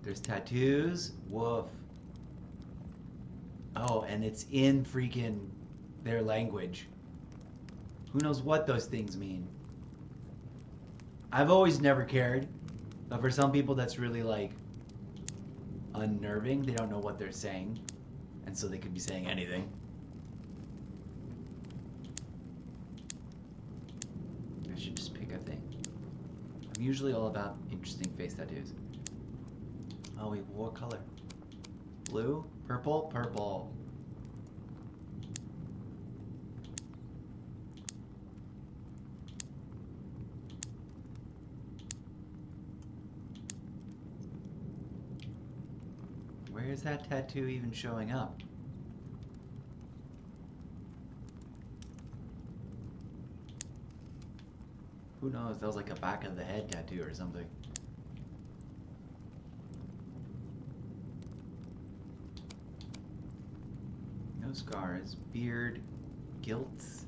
There's tattoos. Woof. Oh, and it's in freaking their language. Who knows what those things mean? I've always never cared, but for some people that's really like unnerving. They don't know what they're saying, and so they could be saying anything. I should just pick a thing. I'm usually all about interesting face tattoos. Oh wait, what color? Blue? Purple? Purple. Where's that tattoo even showing up? Who knows? That was like a back of the head tattoo or something. No scars. Beard. Gilts.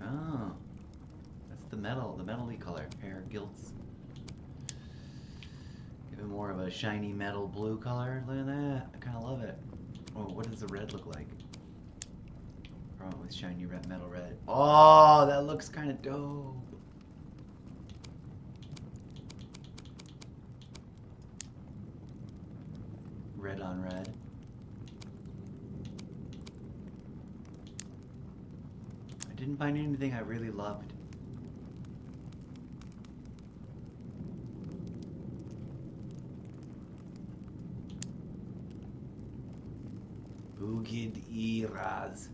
Oh. That's the metal. The metal-y color. Hair. Gilts. Even more of a shiny metal blue color. Look at that. I kind of love it. Oh, what does the red look like? Oh, with shiny red, metal red. Oh, that looks kind of dope. Red on red. I didn't find anything I really loved. Ugid Iraz.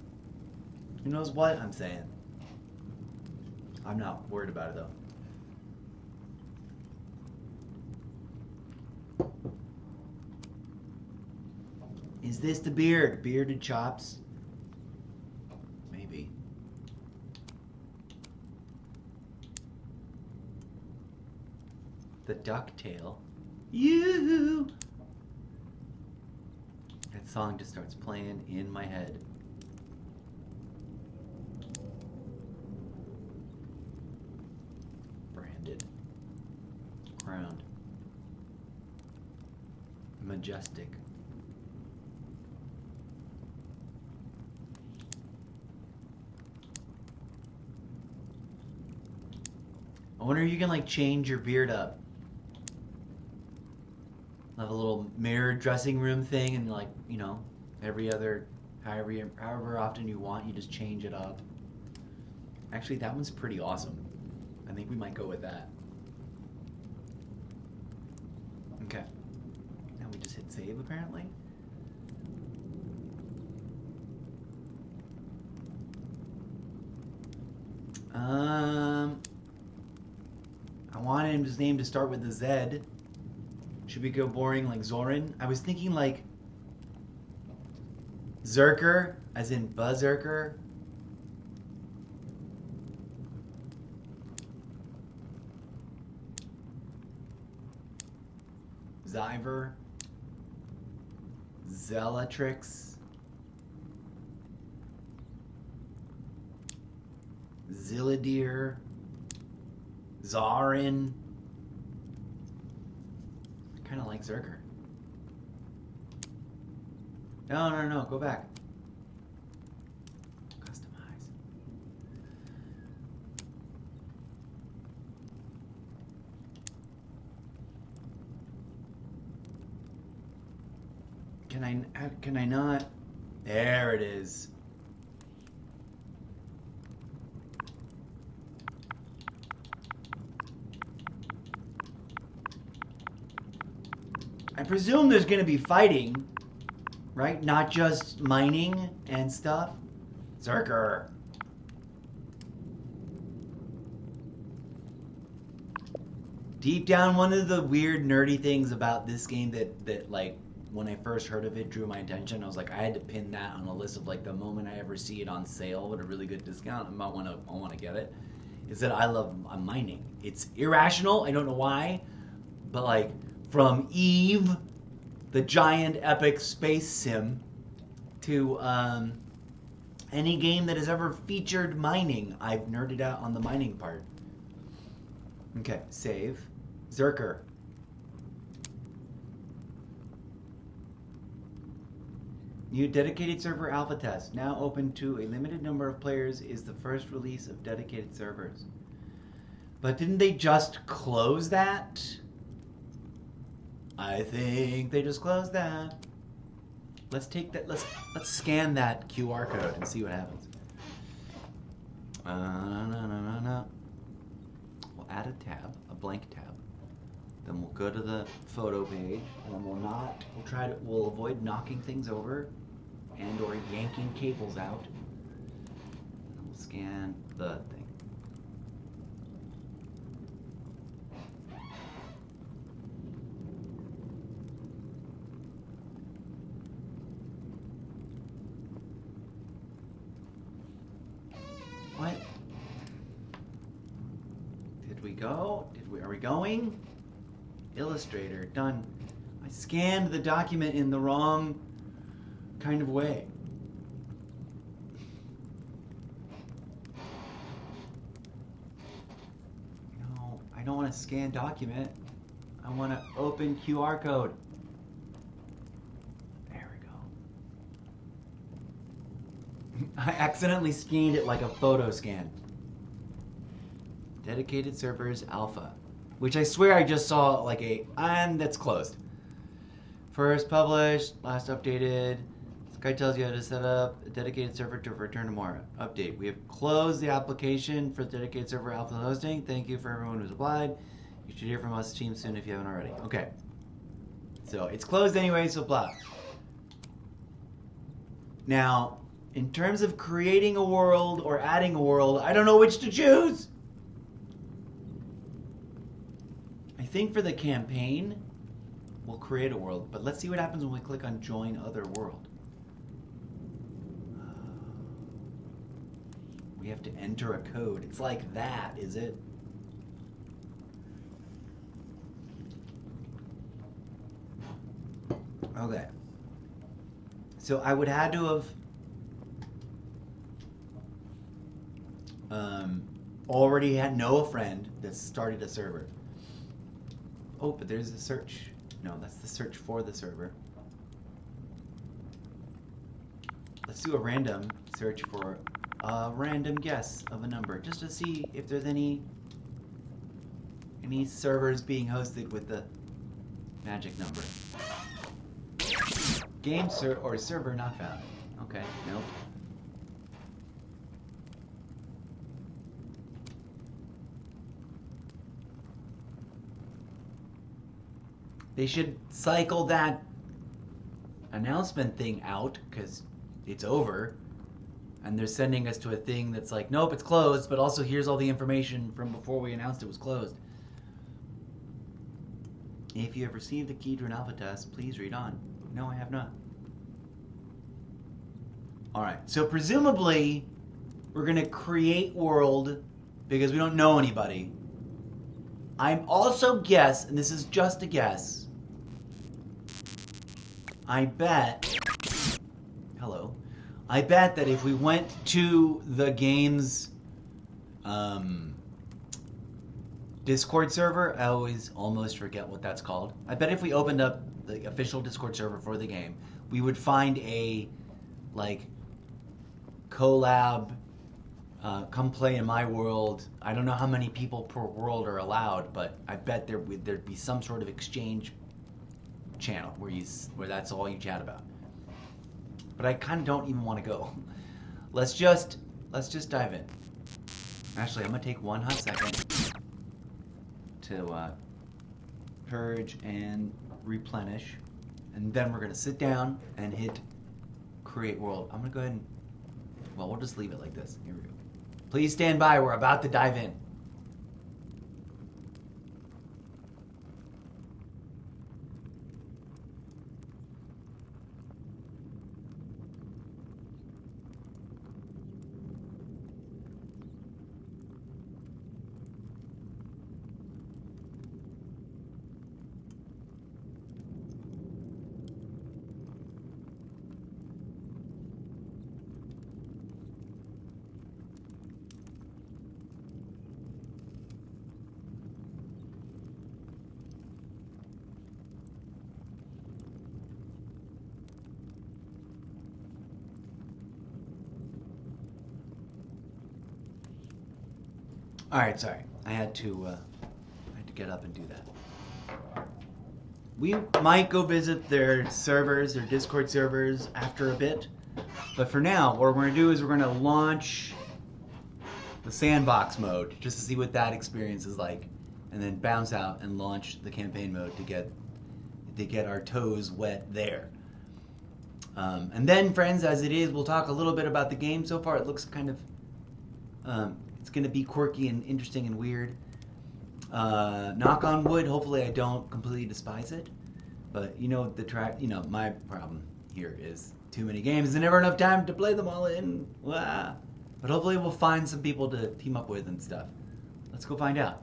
Who knows what I'm saying? I'm not worried about it though. Is this the beard? Bearded chops? Maybe. The ducktail. Yoo-hoo! That song just starts playing in my head. Branded. Crowned. Majestic. I wonder if you can like change your beard up. Have a little mirrored dressing room thing, and like, you know, every other, however often you want, you just change it up. Actually, that one's pretty awesome. I think we might go with that. Okay. Now we just hit save apparently. I wanted his name to start with a Z. Should we go boring like Zorin? I was thinking like Zerker, as in Buzzerker. Zyver. Zellatrix. Zilladeer. Zarin. Kind of like Zerker. No, go back. Customize. Can I not? There it is. I presume there's going to be fighting, right? Not just mining and stuff. Zerker. Deep down, one of the weird nerdy things about this game that like, when I first heard of it, drew my attention. I was like, I had to pin that on a list of like the moment I ever see it on sale with a really good discount, I want to get it. Is that I love mining. It's irrational. I don't know why, but like, from Eve, the giant epic space sim, to any game that has ever featured mining, I've nerded out on the mining part. Okay, save. Zerker. New dedicated server alpha test. Now open to a limited number of players, is the first release of dedicated servers. But didn't they just close that? I think they just closed that. Let's take that. Let's scan that QR code and see what happens. We'll add a tab, a blank tab. Then we'll go to the photo page, and then we'll avoid knocking things over and or yanking cables out. And we'll scan the thing. What? Did we go? Are we going? Illustrator, done. I scanned the document in the wrong kind of way. No, I don't want to scan document. I want to open QR code. There we go. I accidentally scanned it like a photo scan. Dedicated servers alpha. Which I swear I just saw like and that's closed. First published, last updated. This guy tells you how to set up a dedicated server to return to Moria. Update. We have closed the application for the dedicated server alpha hosting. Thank you for everyone who's applied. You should hear from us team soon if you haven't already. Okay. So it's closed anyway, so blah. Now, in terms of creating a world or adding a world, I don't know which to choose. I think for the campaign, we'll create a world, but let's see what happens when we click on Join Other World. We have to enter a code. It's like that, is it? Okay. So I would have to have already know a friend that started a server. Oh, but there's a search. No, that's the search for the server. Let's do a random search for a random guess of a number, just to see if there's any servers being hosted with the magic number. Game or server not found. Okay, nope. They should cycle that announcement thing out, because it's over. And they're sending us to a thing that's like, nope, it's closed, but also here's all the information from before we announced it was closed. If you have received the key to an alpha test, please read on. No, I have not. Alright, so presumably, we're going to create world because we don't know anybody. I'm also guess, and this is just a guess, I bet that if we went to the game's Discord server, I always almost forget what that's called. I bet if we opened up the official Discord server for the game, we would find a, like, collab, come play in my world. I don't know how many people per world are allowed, but I bet there'd be some sort of exchange channel where that's all you chat about. But I kind of don't even want to go. Let's just dive in. Actually, I'm gonna take one hot second to purge and replenish, and then we're gonna sit down and hit create world. I'm gonna go ahead and, well, we'll just leave it like this. Here we go. Please stand by. We're about to dive in. All right, sorry. I had to get up and do that. We might go visit their servers, their Discord servers, after a bit. But for now, what we're going to do is we're going to launch the sandbox mode just to see what that experience is like, and then bounce out and launch the campaign mode to get our toes wet there. And then, friends, as it is, we'll talk a little bit about the game. So far, it looks kind of it's going to be quirky and interesting and weird. Knock on wood, hopefully I don't completely despise it. But my problem here is too many games and never enough time to play them all in. But hopefully we'll find some people to team up with and stuff. Let's go find out.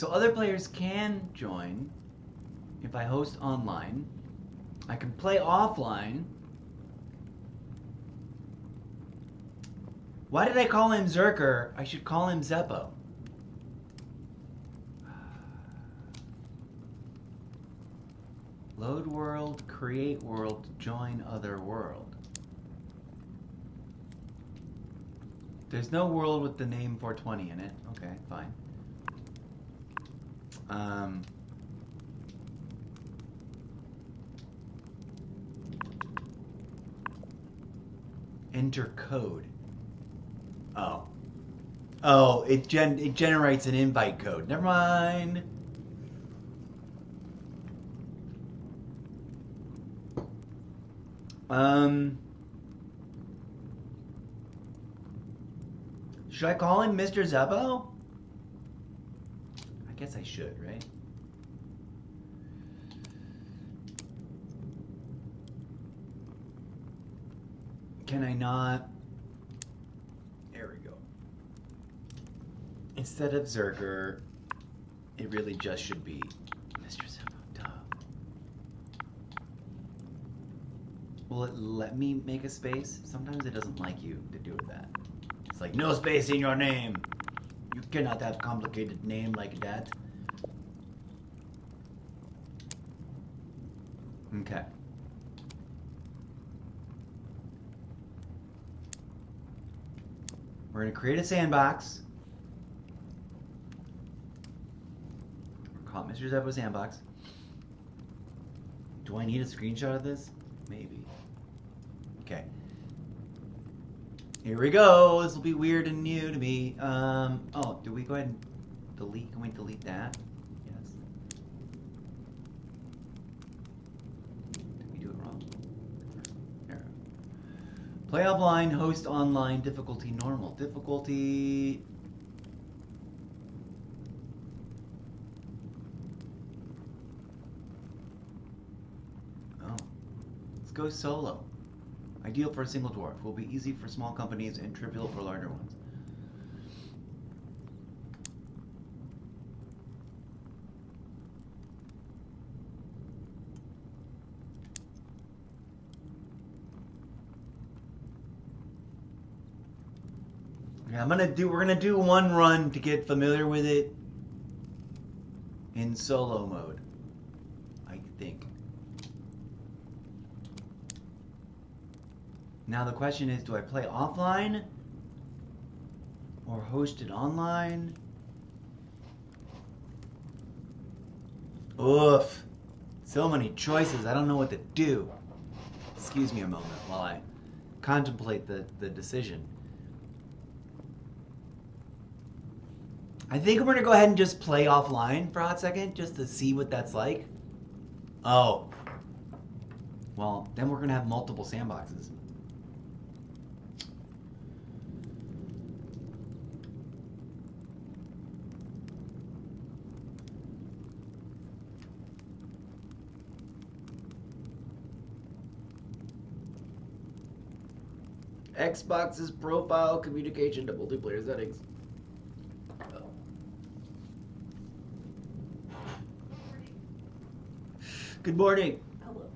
So other players can join if I host online. I can play offline. Why did I call him Zerker? I should call him Zeppo. Load world, create world, join other world. There's no world with the name 420 in it. Okay, fine. Enter code. Oh. Oh, it generates an invite code. Never mind. Should I call him Mr. Zeppo? I guess I should, right? Can I not? There we go. Instead of Zerker, it really just should be Mr. Zeppo. Duh. Will it let me make a space? Sometimes it doesn't like you to do that. It's like, no space in your name. You cannot have complicated name like that. Okay. We're going to create a sandbox. Call it Mr. Zeppo Sandbox. Do I need a screenshot of this? Maybe. Okay. Here we go. This will be weird and new to me. Oh, do we go ahead and delete? Can we delete that? Yes. Did we do it wrong? There. Play offline, host online, difficulty normal. Difficulty. Oh. Let's go solo. Ideal for a single dwarf. Will be easy for small companies and trivial for larger ones. Yeah, we're gonna do one run to get familiar with it in solo mode, I think. Now the question is, do I play offline or host it online? Oof. So many choices. I don't know what to do. Excuse me a moment while I contemplate the decision. I think we're going to go ahead and just play offline for a hot second just to see what that's like. Oh. Well, then we're going to have multiple sandboxes. Xbox's profile communication to multiplayer settings. Oh. Good morning. Hello.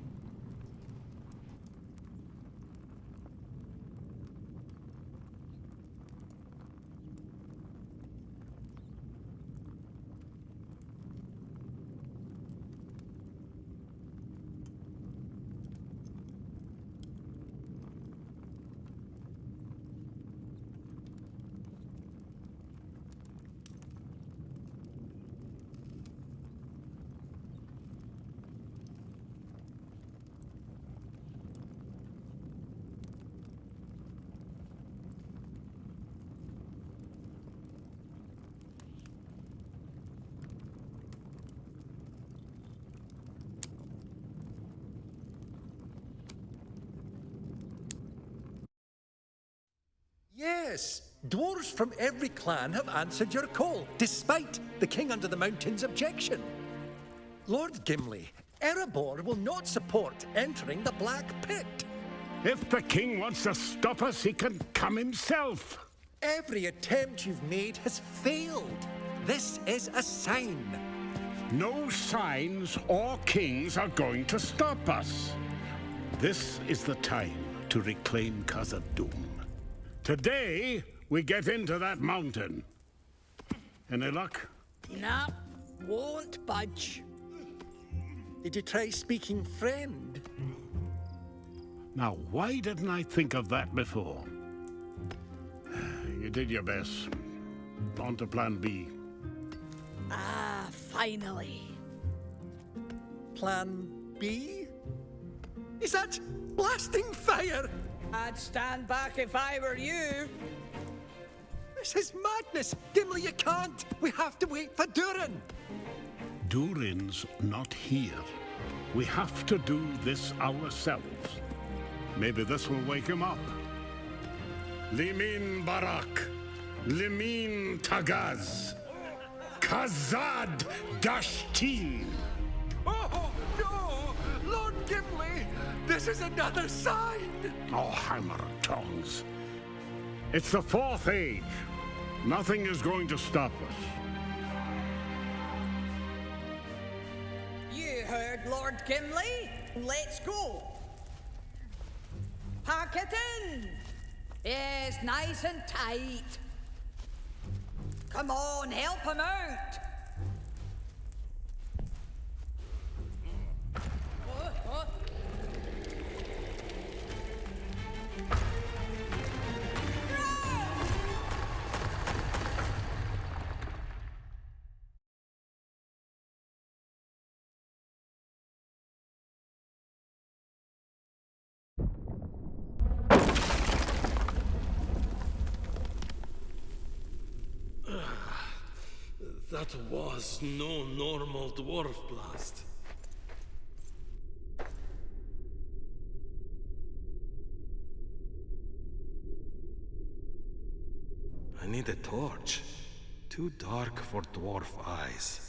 Yes, dwarves from every clan have answered your call, despite the King Under the Mountain's objection. Lord Gimli, Erebor will not support entering the Black Pit. If the king wants to stop us, he can come himself. Every attempt you've made has failed. This is a sign. No signs or kings are going to stop us. This is the time to reclaim Khazad-dûm. Today, we get into that mountain. Any luck? Nah, won't budge. Did you try speaking friend? Now, why didn't I think of that before? You did your best. On to plan B. Ah, finally. Plan B? Is that blasting fire? I'd stand back if I were you. This is madness. Gimli, you can't. We have to wait for Durin. Durin's not here. We have to do this ourselves. Maybe this will wake him up. Limin Barak. Limin Tagaz. Khazad Dashtin. Oh, no! Lord Gimli, this is another sign! Oh, hammer tongues. It's the fourth age. Nothing is going to stop us. You heard Lord Gimli. Let's go. Pack it in. Yes, nice and tight. Come on, help him out. That was no normal dwarf blast. I need a torch. Too dark for dwarf eyes.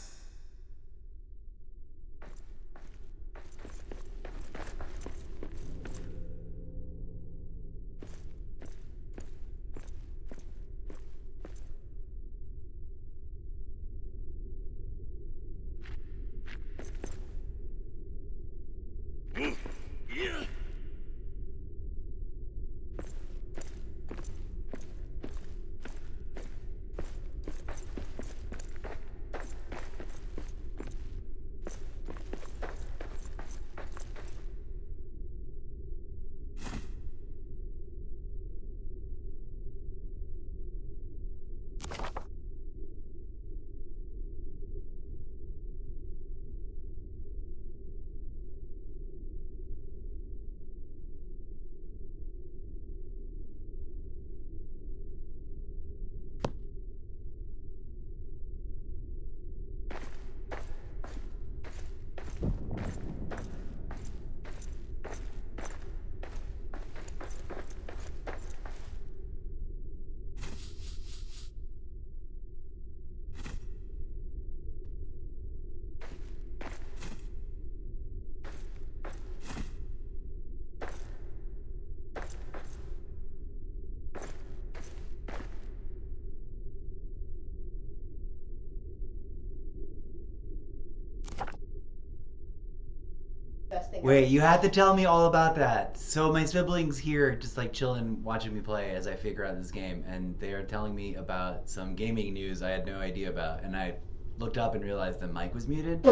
Wait, you had to tell me all about that. So my siblings here just like chilling, watching me play as I figure out this game, and they are telling me about some gaming news I had no idea about, and I looked up and realized the mic was muted.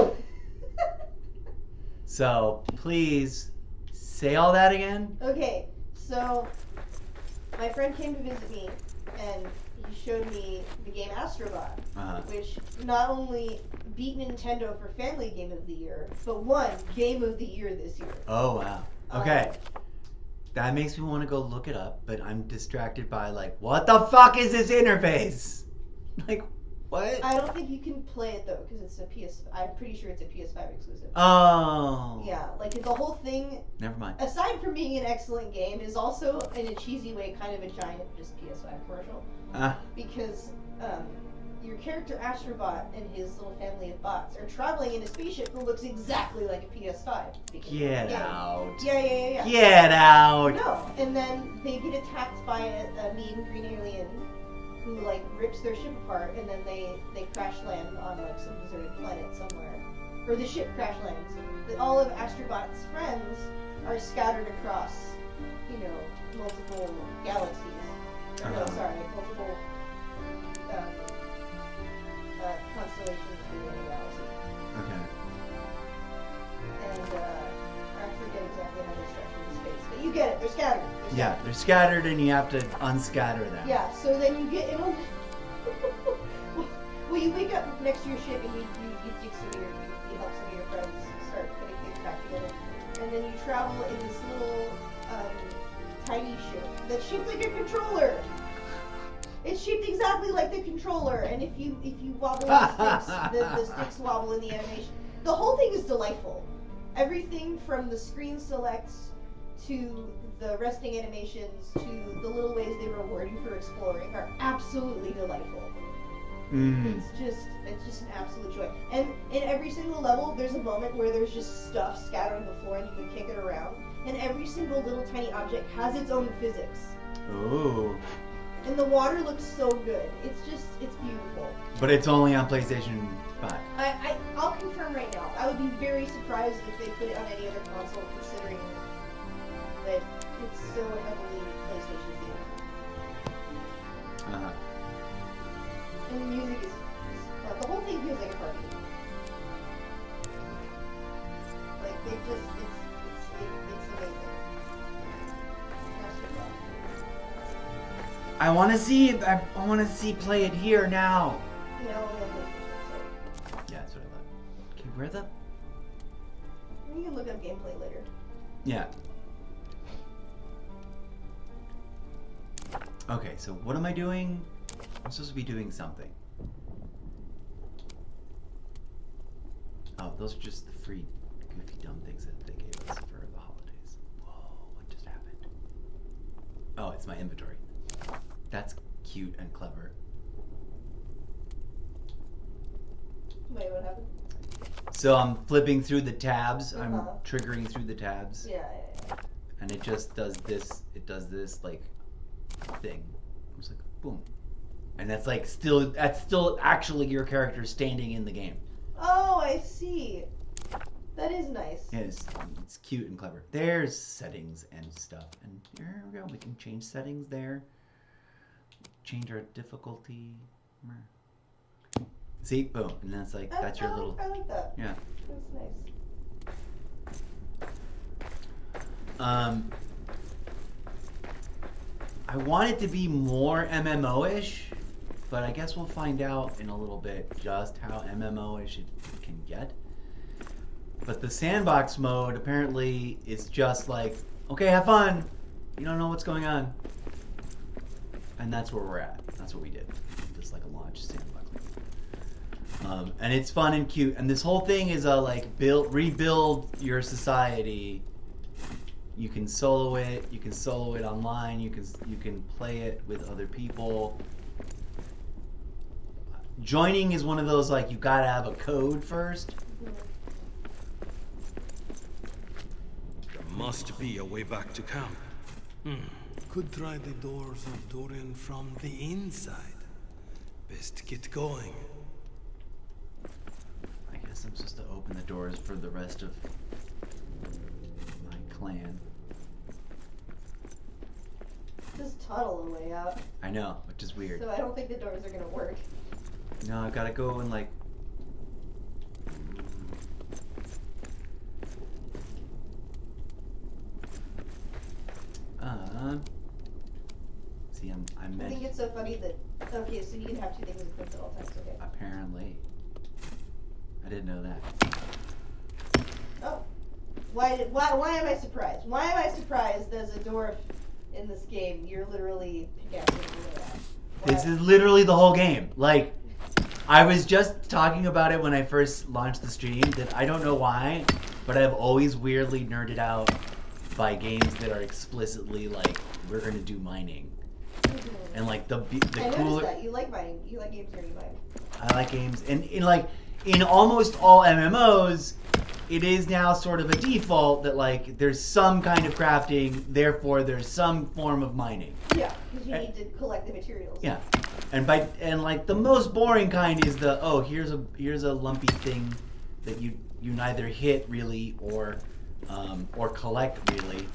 So please say all that again. Okay, so my friend came to visit me, and he showed me the game Astrobot, which not only beat Nintendo for Family Game of the Year, but won Game of the Year this year. Oh, wow. Okay. That makes me want to go look it up, but I'm distracted by, like, what the fuck is this interface? Like, what? I don't think you can play it, though, because it's a PS... I'm pretty sure it's a PS5 exclusive. Oh. Yeah, like, the whole thing... Never mind. Aside from being an excellent game, is also, in a cheesy way, kind of a giant just PS5 commercial. Because, your character Astrobot and his little family of bots are traveling in a spaceship that looks exactly like a PS5. Get out. Yeah. Get out. No, and then they get attacked by a mean green alien who like rips their ship apart, and then they crash land on like some deserted planet somewhere, or the ship crash lands. That all of Astrobot's friends are scattered across, you know, multiple galaxies. No, sorry, multiple constellations within a galaxy. Okay. And I forget exactly how they're structured in space, but you get it. They're scattered. Yeah, they're scattered, and you have to unscatter them. Yeah. So then you get in a. Well, you wake up next to your ship, and you dig some of your, you help some of your friends start putting things back together, and then you travel in this little tiny ship that's shaped like a controller. It's shaped exactly like the controller, and if you wobble the sticks, the sticks wobble in the animation. The whole thing is delightful. Everything from the screen selects to the resting animations to the little ways they reward you for exploring are absolutely delightful. It's just an absolute joy. And in every single level, there's a moment where there's just stuff scattered on the floor and you can kick it around. And every single little tiny object has its own physics. Ooh. And the water looks so good. It's beautiful. But it's only on PlayStation 5. I'll confirm right now. I would be very surprised if they put it on any other console, considering that it's so heavily PlayStation themed. Uh-huh. And the music is the whole thing feels like a party. Like they just it's amazing. I want to see it. I want to see play it here now. You know, Yeah, that's what I thought. Okay, where the? you can look up gameplay later. Yeah. Okay, so what am I doing? I'm supposed to be doing something. Oh, those are just the free goofy dumb things that they gave us for the holidays. Whoa, what just happened? Oh, it's my inventory. That's cute and clever. Wait, what happened? So I'm flipping through the tabs. Uh-huh. I'm triggering through the tabs. Yeah. And it just does this. It does this like thing. It's like boom. And that's still actually your character standing in the game. Oh, I see. That is nice. Yeah, it's cute and clever. There's settings and stuff. And here we go. We can change settings there. Change our difficulty. See? Boom. And that's that's your little... I like that. Yeah. That's nice. I want it to be more MMO-ish, but I guess we'll find out in a little bit just how MMO-ish it can get. But the sandbox mode apparently is just like, okay, have fun. You don't know what's going on. And that's where we're at. That's what we did. Just like a launch sandbox mode. And it's fun and cute. And this whole thing is rebuild your society. You can solo it. You can solo it online. You can play it with other people. Joining is one of those you gotta have a code first. There must be a way back to camp. Could try the doors of Dorian from the inside. Best get going. I guess I'm supposed to open the doors for the rest of my clan. Just tunnel a way out. I know, which is weird. So I don't think the doors are gonna work. No, I've gotta go and see, I think it's so funny that okay, so you can have two things equipped at all times. Okay. Apparently, I didn't know that. Oh, why am I surprised? Why am I surprised as a dwarf in this game? You're literally pickaxing your way out. This is literally the whole game. I was just talking about it when I first launched the stream that I don't know why, but I've always weirdly nerded out by games that are explicitly we're gonna do mining. And the I cooler. noticed that you like mining. You like games where you mine. I like games, and in almost all MMOs, it is now sort of a default that there's some kind of crafting, therefore there's some form of mining. Yeah, because you need to collect the materials. Yeah, And like the most boring kind is the here's a lumpy thing that you neither hit really or collect really,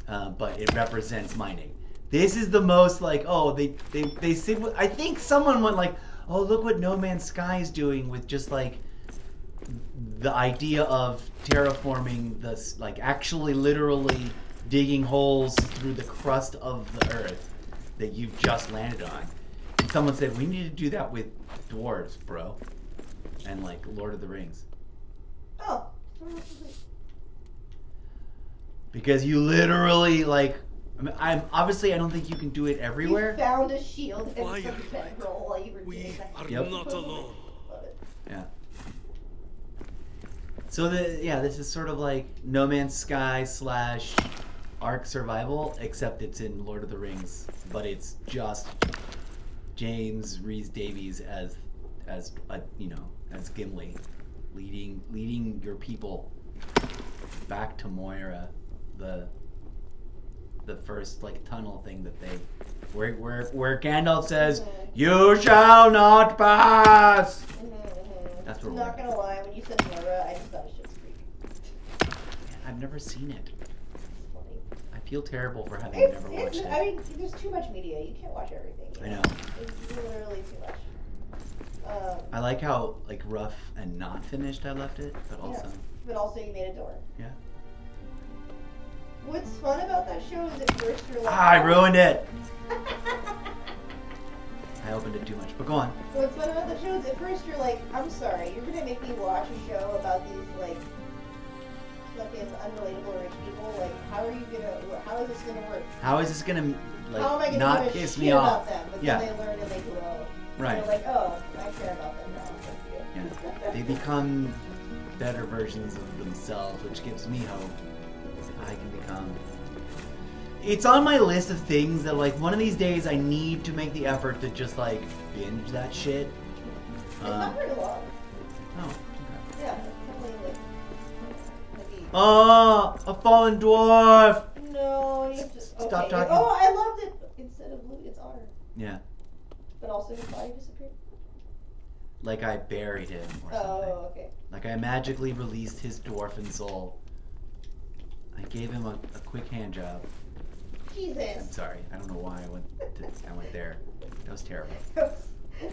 but it represents mining. This is the most like they sit with, I think someone went like, oh, look what No Man's Sky is doing with just like the idea of terraforming this, like actually literally digging holes through the crust of the earth that you've just landed on. And someone said, we need to do that with dwarves, bro. And like Lord of the Rings. Oh. Because you literally like, I don't think you can do it everywhere. You found a shield and some bedroll while you were doing that. We are not alone. Yeah. So this is sort of like No Man's Sky / Ark Survival, except it's in Lord of the Rings, but it's just James Rhys-Davies as Gimli, leading your people back to Moria, the first like tunnel thing that they where Gandalf says, "You shall not pass." That's where I'm not gonna lie, when you said Moria, I just thought of Schitt's Creek. I've never seen it. It's funny. I feel terrible for having never watched it. I mean, there's too much media. You can't watch everything. I know. It's literally too much. I like how like rough and not finished I left it, but also. Yeah. But also you made a door. Yeah. What's fun about that show is at first you're like, I ruined it. I opened it too much, but go on. What's fun about the show is at first you're like, I'm sorry, you're gonna make me watch a show about these like fucking unrelatable rich people. Like, how is this gonna work? How is this gonna like how am I gonna not give a piss shit me about off? them? But Yeah. then they learn and they grow. Right. And they're like, oh, I care about them now. Thank you. Yeah. They become better versions of themselves, which gives me hope. I can become. It's on my list of things that like one of these days I need to make the effort to just like binge that shit. It's not very long. Oh, okay. Yeah, it's only like maybe. Oh, a fallen dwarf! No, you just Stop talking. Oh, I loved it. Instead of loot, it's honor. Yeah. But also his body disappeared. Like I buried him or something. Oh, okay. Like I magically released his dwarfen soul. I gave him a quick hand job. Jesus. I'm sorry. I don't know why I went there. That was terrible.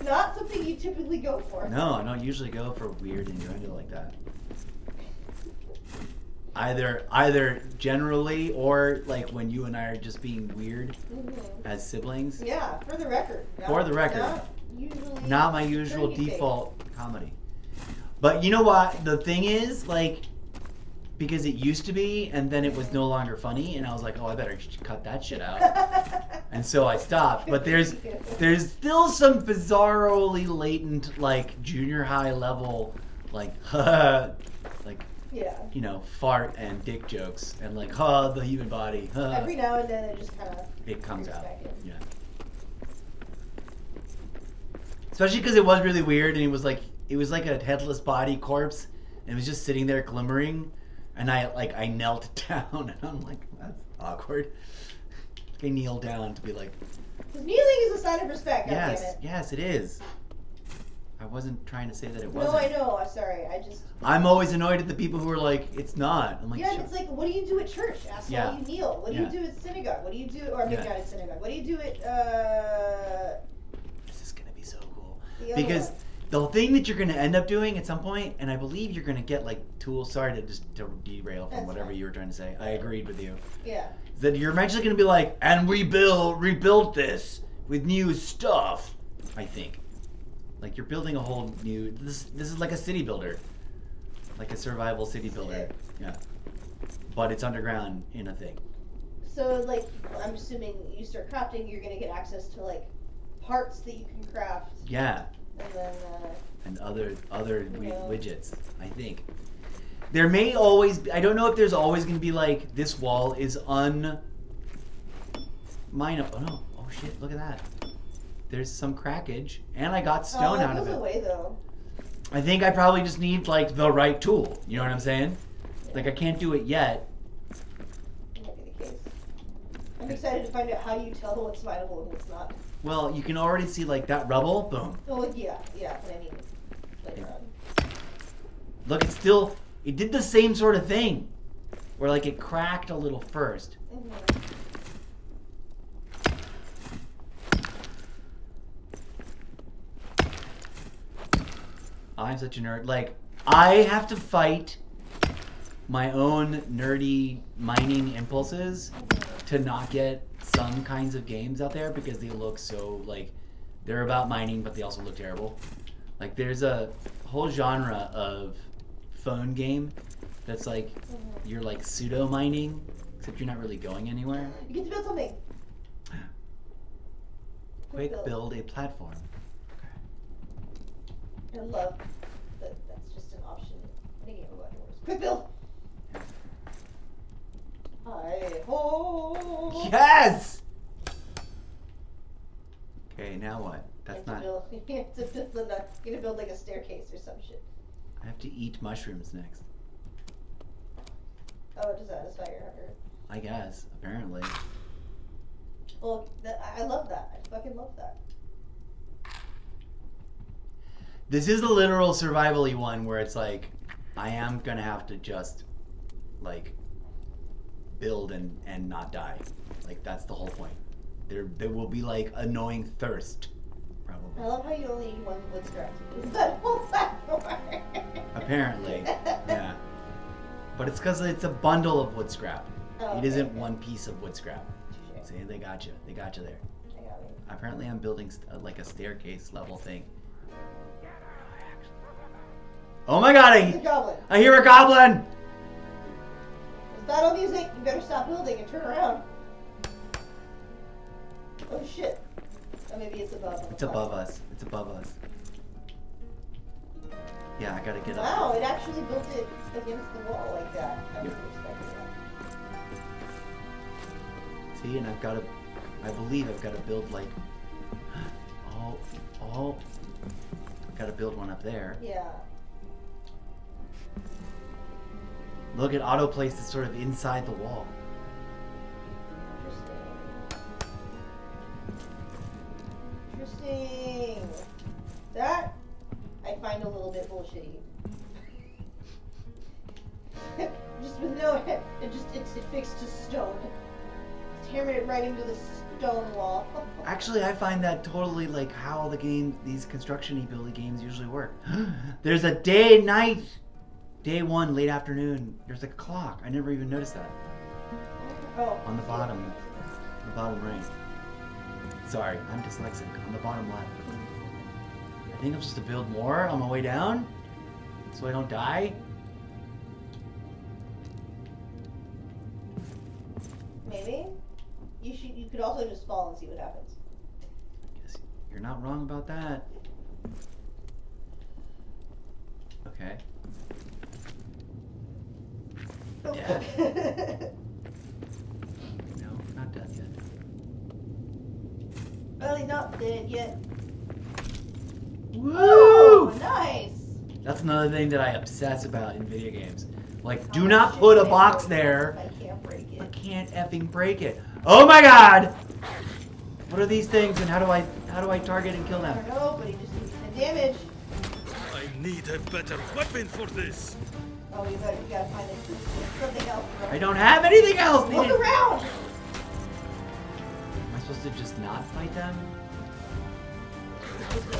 Not something you typically go for. No, I don't usually go for weird innuendo like that. Either generally or like when you and I are just being weird as siblings. Yeah, for the record. For the record. Not my usual default comedy. But you know what? The thing is, like, because it used to be, and then it was no longer funny, and I was like, oh, I better cut that shit out. And so I stopped. But there's still some bizarrely latent, like, junior high level, like, like, you know, fart and dick jokes, and like, the human body. Every now and then it just kind of... It comes out. Yeah. Especially because it was really weird, and it was like a headless body corpse, and it was just sitting there glimmering, and I knelt down, and I'm like, that's awkward. I kneel down to be like. Because kneeling is a sign of respect. Yes, it is. I wasn't trying to say that it wasn't. No, I know. I'm sorry. I'm always annoyed at the people who are like, it's not. I'm like, yeah, it's like, what do you do at church, asshole? Yeah. You kneel. What do you do at synagogue? What do you do, or maybe not at synagogue? What do you do at This is gonna be so cool. Because the thing that you're gonna end up doing at some point, and I believe you're gonna get like tools. Sorry to derail from whatever you were trying to say. I agreed with you. Yeah. That you're eventually gonna be like, and we rebuilt this with new stuff. I think. Like you're building a whole new. This is like a city builder, like a survival city builder. Yeah. But it's underground in a thing. So like, I'm assuming you start crafting, you're gonna get access to like parts that you can craft. Yeah. And then. And other widgets. I think. There may always be, I don't know if there's always going to be like, this wall is unmineable. Oh no, oh shit, look at that. There's some crackage, and I got stone out of it. It goes away though. I think I probably just need like the right tool, you know what I'm saying? Like I can't do it yet. That might be the case. I I'm excited to find out how you tell what's mineable and what's not. Well, you can already see like that rubble. Boom. Oh yeah, but I mean, later on. Look, it did the same sort of thing, where like it cracked a little first. I'm such a nerd. Like, I have to fight my own nerdy mining impulses to not get some kinds of games out there because they look so, like, they're about mining, but they also look terrible. Like, there's a whole genre of phone game that's like, you're like pseudo mining, except you're not really going anywhere. You get to build something. Quick build a platform. I love that that's just an option in a game about yours. Quick build! Hi-ho! Yes! Okay, now what? That's not... You're gonna build like a staircase or some shit. I have to eat mushrooms next. Oh, to satisfy your hunger. I guess, apparently. Well, I love that. I fucking love that. This is a literal survival-y one where it's like, I am gonna have to just, like, build and not die. Like, that's the whole point. There will be, like, annoying thirst, probably. I love how you only need one wood scrap to do that whole platform. Apparently, yeah. But it's because it's a bundle of wood scrap. Oh, it isn't one piece of wood scrap. Touché. See, they got you. They got you there. I got me. Apparently I'm building like a staircase level thing. Oh my god, It's a goblin. I hear a goblin! It's battle music. You better stop building and turn around. Oh shit. Oh, maybe it's above. It's above us. It's above us. Yeah, I gotta get up. Wow, it actually built it against the wall like that. I wasn't expecting that. See, and I believe I've got to build like, I've got to build one up there. Yeah. Look, it auto-placed it sort of inside the wall. Interesting. That I find a little bit bullshitty. Just with no, it's fixed to stone. Just hammered it right into the stone wall. Actually, I find that totally like how these construction-y building games usually work. There's a day, night, day one, late afternoon. There's a clock. I never even noticed that. Oh. On the bottom right. Sorry, I'm dyslexic. On the bottom left. I think I'm supposed to build more on my way down, so I don't die. Maybe. You could also just fall and see what happens. Yes, you're not wrong about that. Okay. Oh. Yeah. No, not done yet. Really not dead yet. Woo! Oh, nice. That's another thing that I obsess about in video games. Like, do not put a box there. I can't break it. I can't effing break it. Oh my god! What are these things and how do I target and kill I them? don't know, but he just needs 10 damage. I need a better weapon for this. Oh, you gotta find something else. I don't have anything else! Look around! Am I supposed to just not fight them? I mean, you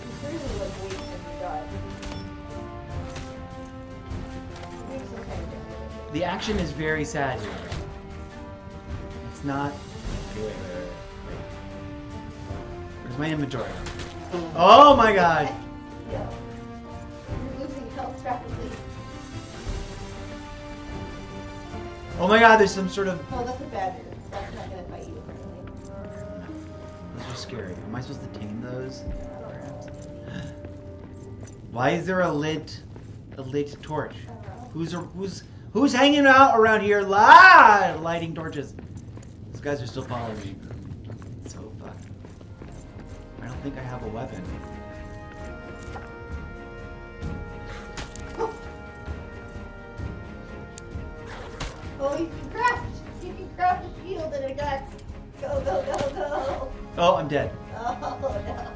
can clearly like wait and you die. Maybe some kind of damage. The action is very sad here. It's not... Wait. Where's my inventory? Oh my god! Yeah. You're losing health rapidly. Oh my god, there's some sort of... Oh, that's a badger. That's not gonna fight you, apparently. Those are scary. Am I supposed to tame those? Why is there a lit torch? Who's hanging out around here lighting torches? These guys are still following me. So fucked. I don't think I have a weapon. Oh, you can craft a shield and god. Go, go, go, go. Oh, I'm dead. Oh no.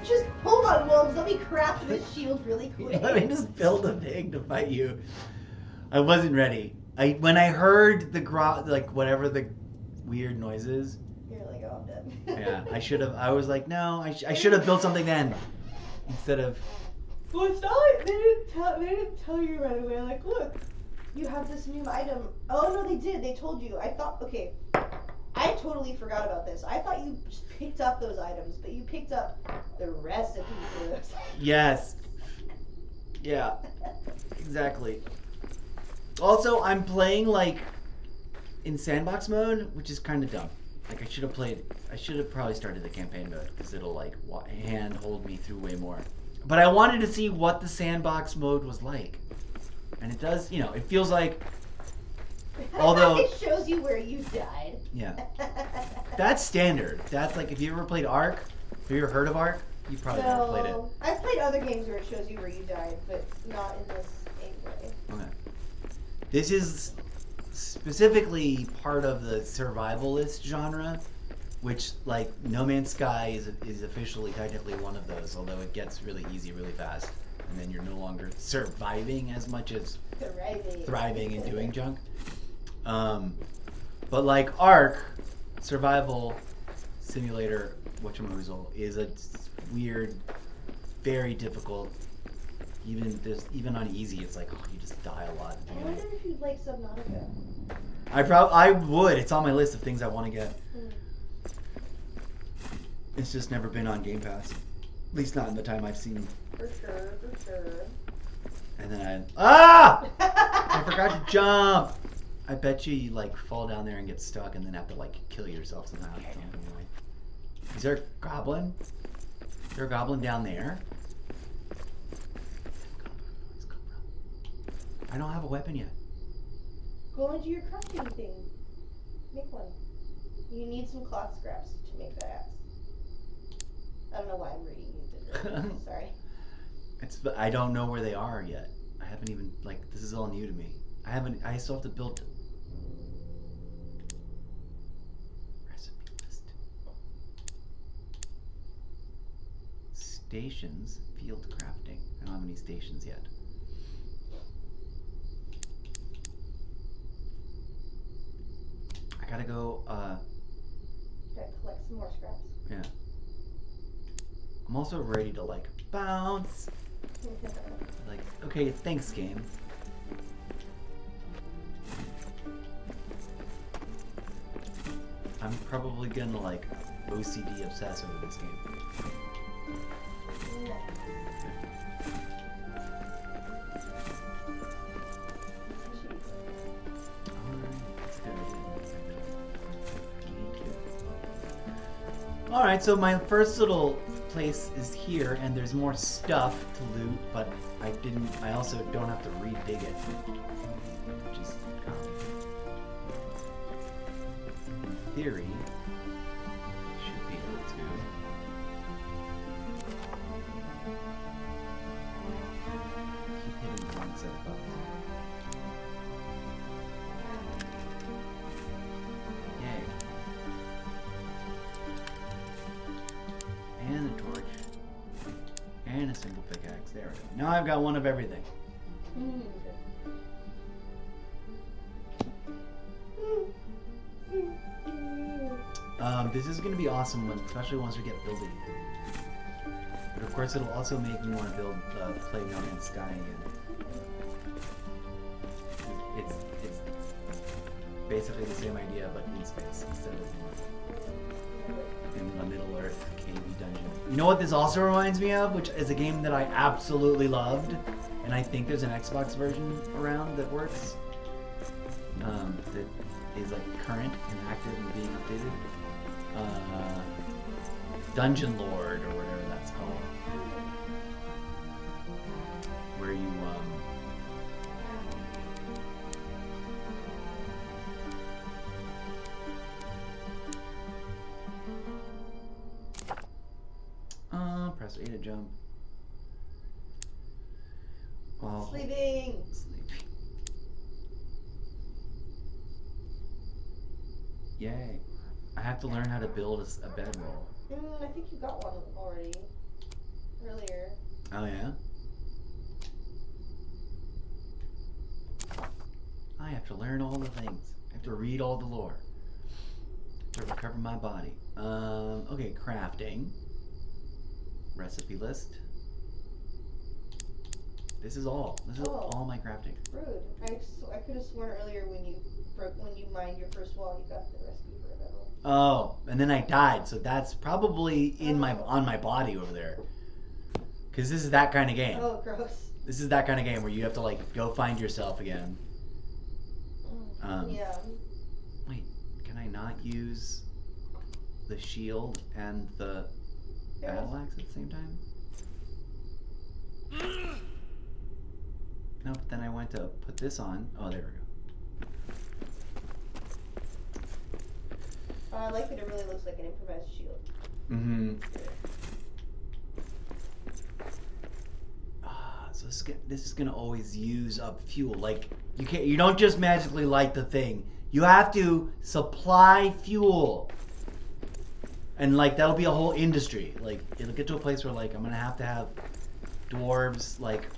Just hold on, Wolves. Let me craft this shield really quick. Let me just build a thing to fight you. I wasn't ready. When I heard the whatever the weird noises. You're like, oh, I'm dead. Yeah, I should have. I was like, no, I should have built something then, instead of. Well, it's not like they didn't tell you right away. Like, look, you have this new item. Oh no, they did. They told you. I thought, okay, I totally forgot about this. I thought you just picked up those items, but you picked up the recipe for those. Yes. Yeah. Exactly. Also, I'm playing like in sandbox mode, which is kind of dumb. Like I should have probably started the campaign mode because it'll like hand hold me through way more. But I wanted to see what the sandbox mode was like, and it does. You know, it feels like. Although it shows you where you died. Yeah. That's standard. That's like if you ever played Ark. Have you ever heard of Ark? You probably never played it. I've played other games where it shows you where you died, but not in this same way. Okay. This is specifically part of the survivalist genre, which, like, No Man's Sky is officially technically one of those, although it gets really easy really fast. And then you're no longer surviving as much as thriving and doing junk. But like Ark, survival simulator, whatchamacallit, is a weird, very difficult. Even on easy, it's like, oh, you just die a lot. I wonder if you'd like Subnautica. I would. It's on my list of things I want to get. It's just never been on Game Pass. At least not in the time I've seen. For sure. And then I forgot to jump. I bet you like fall down there and get stuck and then have to like kill yourself somehow. Is there a goblin? Is there a goblin down there? I don't have a weapon yet. Go into your crafting thing. Make one. You need some cloth scraps to make that axe. I don't know why I'm reading you. Sorry. I don't know where they are yet. I haven't even, like, this is all new to me. I still have to build recipe list. Stations, field crafting. I don't have any stations yet. I gotta go, Gotta collect some more scraps. Yeah. I'm also ready to, like, bounce. Like, okay, thanks, game. I'm probably gonna, like, OCD obsess over this game. Alright, so my first little place is here, and there's more stuff to loot, but I also don't have to re-dig it. Which is, in theory, should be able to. Keep hitting the one set of buttons. Yay. And a torch. And a single pickaxe. There we go. Now I've got one of everything. This is going to be awesome, especially once we get building. But of course, it'll also make me want to play No Man's Sky again. It's basically the same idea, but in space instead of in the Middle Earth cavey dungeon. You know what this also reminds me of, which is a game that I absolutely loved, and I think there's an Xbox version around that works. That is like current and active and being updated. Dungeon Lord or whatever that's called. Where you press A to jump. Oh, Sleeping. Yay. I have to learn how to build a bedroll. I think you got one already. Earlier. Oh, yeah? I have to learn all the things. I have to read all the lore. To recover my body. Okay, crafting. Recipe list. This is all. This is all my crafting. Rude. I could have sworn earlier when you mined your first wall, you got the recipe for a bedroll. Oh, and then I died, so that's probably on my body over there. Cause this is that kind of game. Oh, gross. This is that kind of game where you have to like go find yourself again. Yeah. Wait, can I not use the shield and the battle axe at the same time? No, but then I went to put this on. Oh, there we go. I like that it really looks like an improvised shield. Mm-hmm. So this is gonna always use up fuel. Like you don't just magically light the thing. You have to supply fuel. And like that'll be a whole industry. Like it'll get to a place where like I'm gonna have to have dwarves like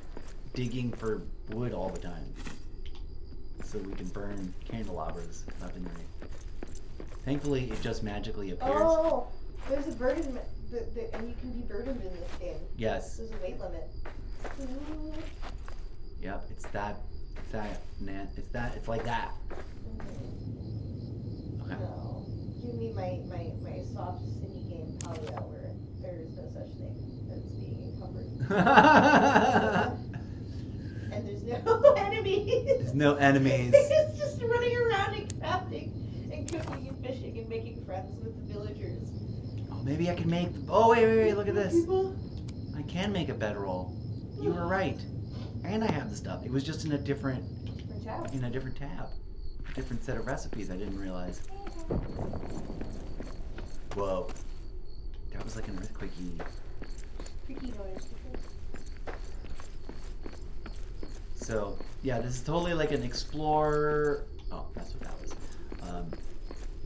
digging for wood all the time, so we can burn candelabras up in there. Thankfully, it just magically appears. Oh, there's a burden, and you can be burdened in this game. Yes. There's a weight limit. Ooh. Yep, it's like that. Okay. No. Give me my soft city game Palia where there is no such thing as being encumbered. And there's no enemies. There's no enemies. It's just running around and crafting and cooking and fishing and making friends with the villagers. Oh, maybe I can make. Oh wait! Look at this. People. I can make a bedroll. You were right. And I have the stuff. It was just in a different tab. A different set of recipes. I didn't realize. Whoa. That was like an earthquakey. Freaky noise. So, yeah, this is totally like an explore... Oh, that's what that was.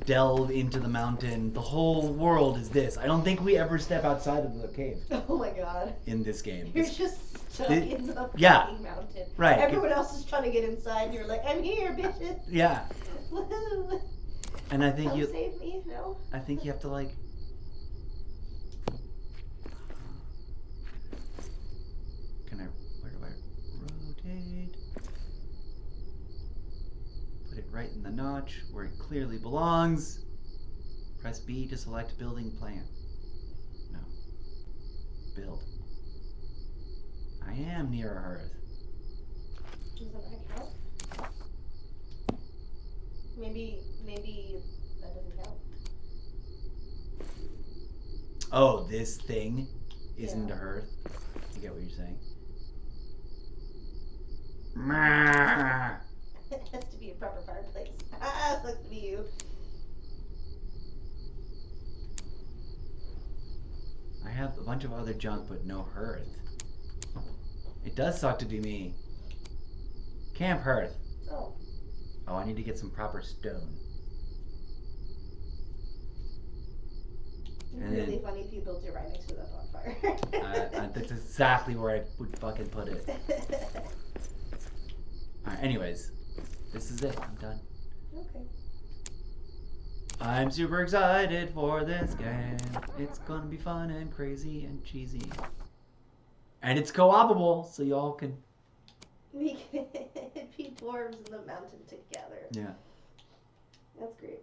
Delve into the mountain. The whole world is this. I don't think we ever step outside of the cave. Oh my god. In this game. You're just stuck in the fucking mountain. Right. Everyone else is trying to get inside and you're like, I'm here, bitches. Yeah. Woohoo. And I think Come save me, no? I think you have to like... Where do I rotate? Put it right in the notch where it clearly belongs. Press B to select building plan. No. Build. I am near a hearth. Does that count? Maybe that doesn't count. Oh, this thing isn't a hearth? I get what you're saying. It has to be a proper fireplace. Ah, sucks to be you. I have a bunch of other junk, but no hearth. It does suck to be me. Camp hearth. Oh. Oh, I need to get some proper stone. It's really funny if you built it right next to that bonfire. That's exactly where I would fucking put it. Alright, anyways. This is it. I'm done. Okay. I'm super excited for this game. It's gonna be fun and crazy and cheesy. And it's co-opable, so y'all can... We can be dwarves in the mountain together. Yeah. That's great.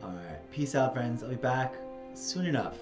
Alright, peace out, friends. I'll be back soon enough.